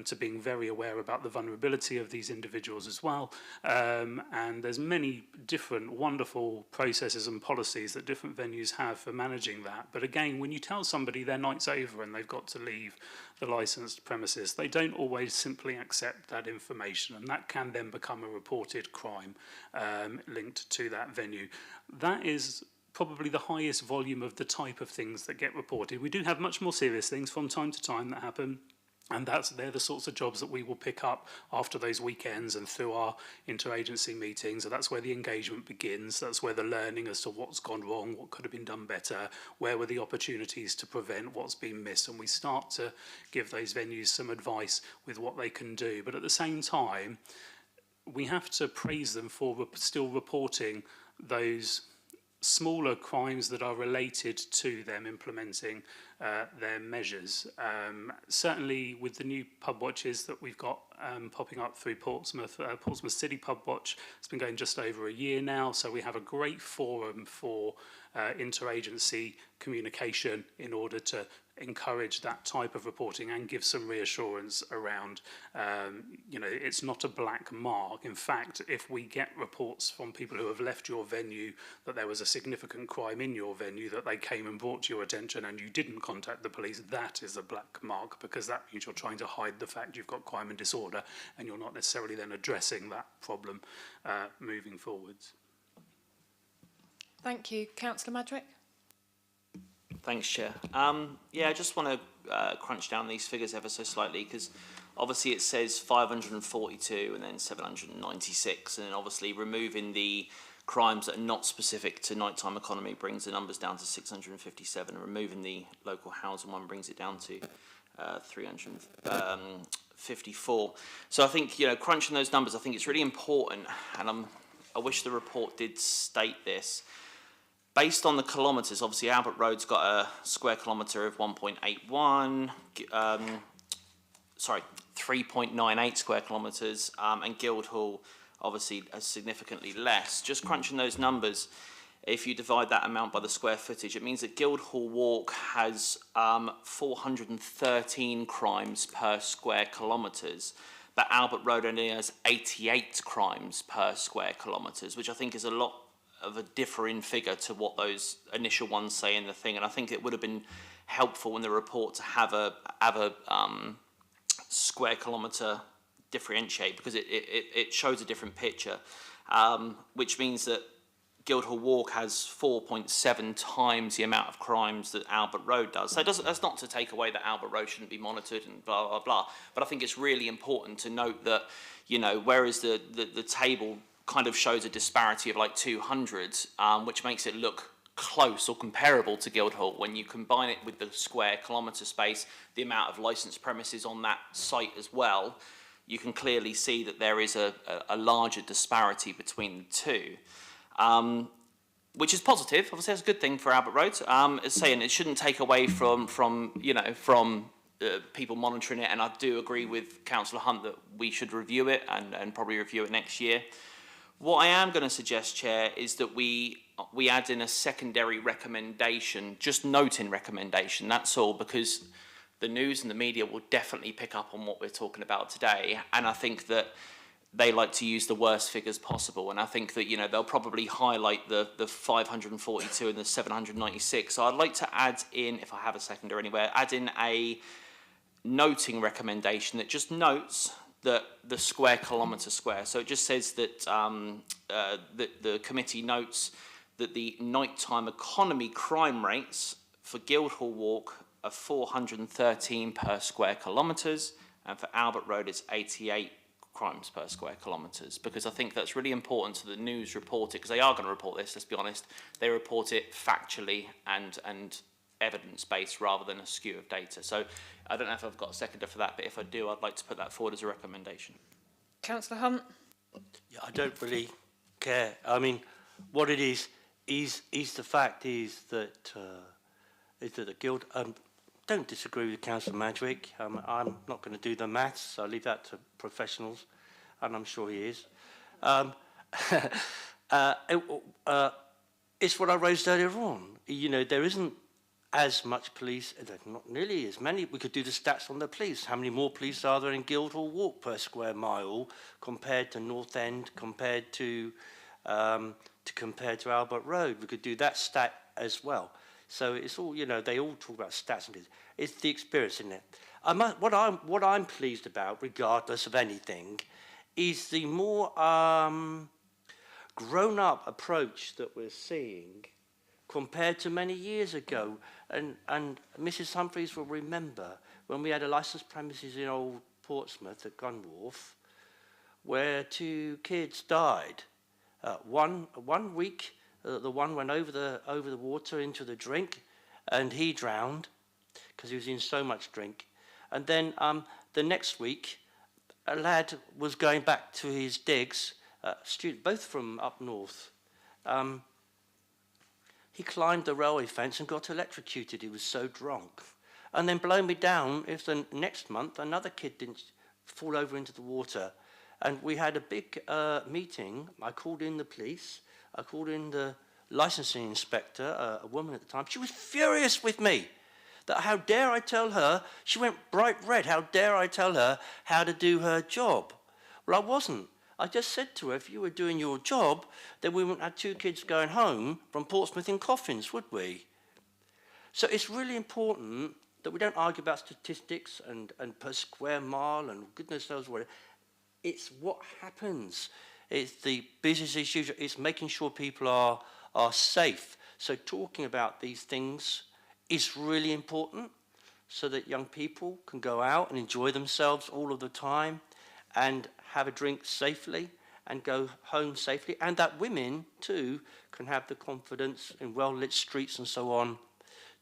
to being very aware about the vulnerability of these individuals as well. And there's many different wonderful processes and policies that different venues have for managing that. But again, when you tell somebody their night's over and they've got to leave the licensed premises, they don't always simply accept that information, and that can then become a reported crime linked to that venue. That is probably the highest volume of the type of things that get reported. We do have much more serious things from time to time that happen, and they're the sorts of jobs that we will pick up after those weekends and through our interagency meetings. And that's where the engagement begins. That's where the learning as to what's gone wrong, what could have been done better, where were the opportunities to prevent what's been missed. And we start to give those venues some advice with what they can do. But at the same time, we have to praise them for still reporting those smaller crimes that are related to them implementing their measures. Certainly with the new pub watches that we've got popping up through Portsmouth City Pub Watch, it's been going just over a year now, so we have a great forum for interagency communication in order to encourage that type of reporting and give some reassurance around, it's not a black mark. In fact, if we get reports from people who have left your venue that there was a significant crime in your venue that they came and brought to your attention and you didn't contact the police, that is a black mark, because that means you're trying to hide the fact you've got crime and disorder and you're not necessarily then addressing that problem moving forwards. Thank you. Councillor Madrick? Thanks, Chair. I just want to crunch down these figures ever so slightly, because obviously it says 542 and then 796, and then obviously removing the crimes that are not specific to nighttime economy brings the numbers down to 657, and removing the local housing one brings it down to 354. So I think, crunching those numbers, I think it's really important, and I wish the report did state this. Based on the kilometres, obviously Albert Road's got a square kilometre of 1.81, 3.98 square kilometres, and Guildhall obviously significantly less. Just crunching those numbers, if you divide that amount by the square footage, it means that Guildhall Walk has 413 crimes per square kilometres, but Albert Road only has 88 crimes per square kilometres, which I think is a lot of a differing figure to what those initial ones say in the thing. And I think it would have been helpful in the report to have a square kilometre differentiate, because it shows a different picture, which means that Guildhall Walk has 4.7 times the amount of crimes that Albert Road does. So that's not to take away that Albert Road shouldn't be monitored and blah, blah, blah. But I think it's really important to note that, whereas the table kind of shows a disparity of like 200, which makes it look close or comparable to Guildhall. When you combine it with the square kilometre space, the amount of licensed premises on that site as well, you can clearly see that there is a larger disparity between the two, which is positive. Obviously, that's a good thing for Albert Road. As saying, it shouldn't take away from people monitoring it, and I do agree with Councillor Hunt that we should review it and probably review it next year. What I am going to suggest, Chair, is that we add in a secondary recommendation, just noting recommendation, that's all, because the news and the media will definitely pick up on what we're talking about today, and I think that they like to use the worst figures possible, and I think that they'll probably highlight the 542 and the 796. So I'd like to add in, if I have a seconder anywhere, add in a noting recommendation that just notes that the square kilometre square. So it just says that that the committee notes that the nighttime economy crime rates for Guildhall Walk are 413 per square kilometres, and for Albert Road it's 88 crimes per square kilometres, because I think that's really important to the news report it, because they are going to report this, let's be honest. They report it factually and evidence-based rather than a skew of data. So I don't know if I've got a seconder for that, but if I do, I'd like to put that forward as a recommendation. Councillor Hunt. Yeah, I don't really care. I mean, what it is the fact is that the guild. Don't disagree with Councillor Madgwick. I'm not going to do the maths. I leave that to professionals, and I'm sure he is. It's what I raised earlier on. You know, there isn't as much police, not nearly as many. We could do the stats on the police. How many more police are there in Guildhall Walk per square mile compared to North End, compared to Albert Road? We could do that stat as well. So it's all, you know, they all talk about stats and it's the experience in it. What I'm pleased about, regardless of anything, is the more grown-up approach that we're seeing compared to many years ago. And Mrs. Humphreys will remember when we had a licensed premises in Old Portsmouth at Gunwharf, where 2 kids died. One week, the one went over the water into the drink, and he drowned because he was in so much drink. And then the next week, a lad was going back to his digs, both from up north. He climbed the railway fence and got electrocuted. He was so drunk. And then blow me down if the next month another kid didn't fall over into the water. And we had a big meeting. I called in the police. I called in the licensing inspector, a woman at the time. She was furious with me. That how dare I tell her, she went bright red, how dare I tell her how to do her job? Well, I wasn't. I just said to her, if you were doing your job, then we wouldn't have 2 kids going home from Portsmouth in coffins, would we? So it's really important that we don't argue about statistics and per square mile and goodness knows what. It's what happens. It's the business as usual. It's making sure people are safe. So talking about these things is really important so that young people can go out and enjoy themselves all of the time and have a drink safely and go home safely, and that women too can have the confidence in well-lit streets and so on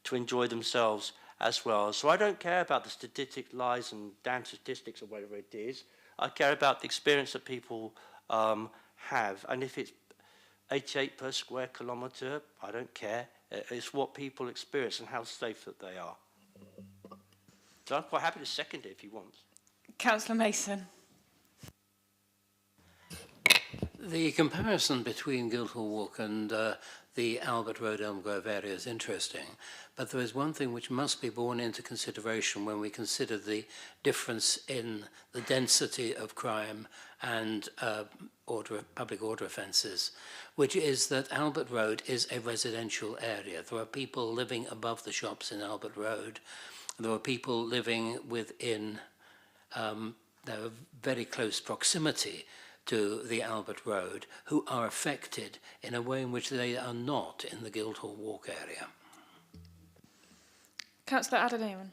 to enjoy themselves as well. So I don't care about the statistic lies and damn statistics or whatever it is. I care about the experience that people have, and if it's 88 per square kilometre, I don't care. It's what people experience and how safe that they are. So I'm quite happy to second it if you want. Councillor Mason. The comparison between Guildhall Walk and the Albert Road Elm Grove area is interesting, but there is one thing which must be borne into consideration when we consider the difference in the density of crime and public order offences, which is that Albert Road is a residential area. There are people living above the shops in Albert Road. There are people living within very close proximity to the Albert Road who are affected in a way in which they are not in the Guildhall Walk area. Councillor Adeniran.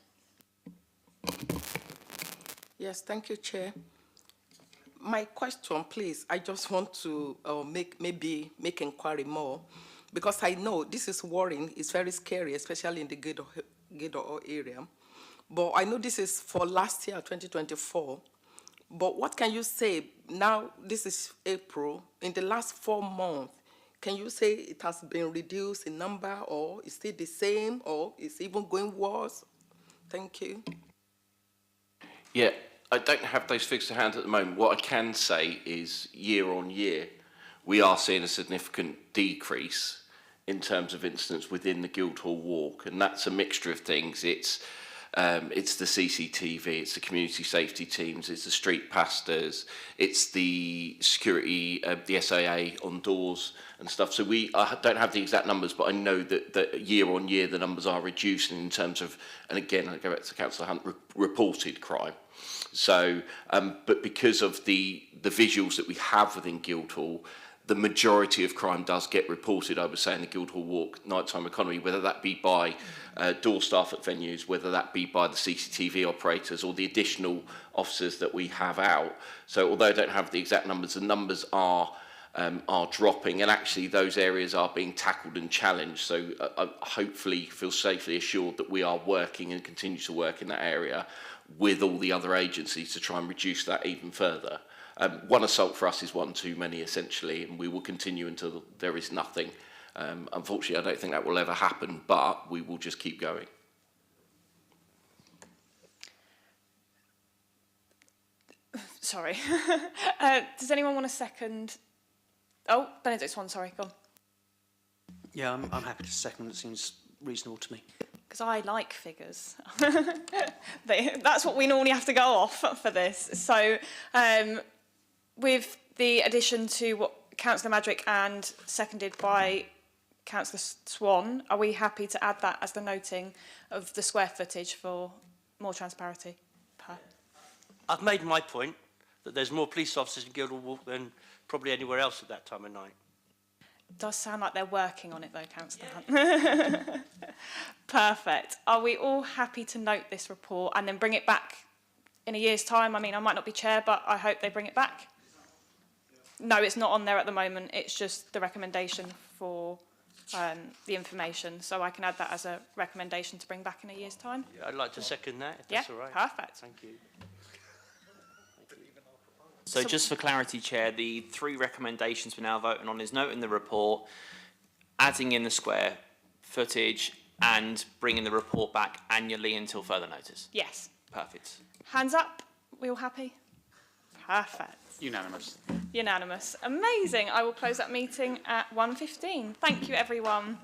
Yes, thank you, Chair. My question, please, I just want to make inquiry more, because I know this is worrying, it's very scary, especially in the Guildhall area. But I know this is for last year, 2024. But what can you say now? This is April. In the last 4 months, can you say it has been reduced in number, or is it the same, or is it even going worse? Thank you. Yeah, I don't have those figures to hand at the moment. What I can say is year on year, we are seeing a significant decrease in terms of incidents within the Guildhall Walk, and that's a mixture of things. It's the CCTV, it's the community safety teams, it's the street pastors, it's the security, the SAA on doors and stuff. So I don't have the exact numbers, but I know that year on year the numbers are reducing in terms of, and again, I go back to Councillor Hunt, reported crime. So, but because of the visuals that we have within Guildhall, the majority of crime does get reported, I would say, in the Guildhall Walk nighttime economy, whether that be by door staff at venues, whether that be by the CCTV operators or the additional officers that we have out. So although I don't have the exact numbers, the numbers are dropping, and actually those areas are being tackled and challenged. So I hopefully feel safely assured that we are working and continue to work in that area with all the other agencies to try and reduce that even further. One assault for us is one too many, essentially, and we will continue until there is nothing. Unfortunately, I don't think that will ever happen, but we will just keep going. Sorry. Does anyone want a second? Oh, Benedict Swan, sorry, go on. Yeah, I'm happy to second. It seems reasonable to me. Because I like figures. That's what we normally have to go off for this. So with the addition to what Councillor Madrick and seconded by Councillor Swan, are we happy to add that as the noting of the square footage for more transparency? I've made my point that there's more police officers in Guildhall Walk than probably anywhere else at that time of night. Does sound like they're working on it though, Councillor Hunt. Perfect. Are we all happy to note this report and then bring it back in a year's time? I mean, I might not be chair, but I hope they bring it back. No, it's not on there at the moment. It's just the recommendation for the information. So I can add that as a recommendation to bring back in a year's time. Yeah, I'd like to second that, if that's all right. Perfect. Thank you. So just for clarity, Chair, the 3 recommendations we're now voting on is noting the report, adding in the square footage, and bringing the report back annually until further notice. Yes. Perfect. Hands up. We all happy? Perfect. Unanimous. Unanimous. Amazing. I will close that meeting at 1:15. Thank you, everyone.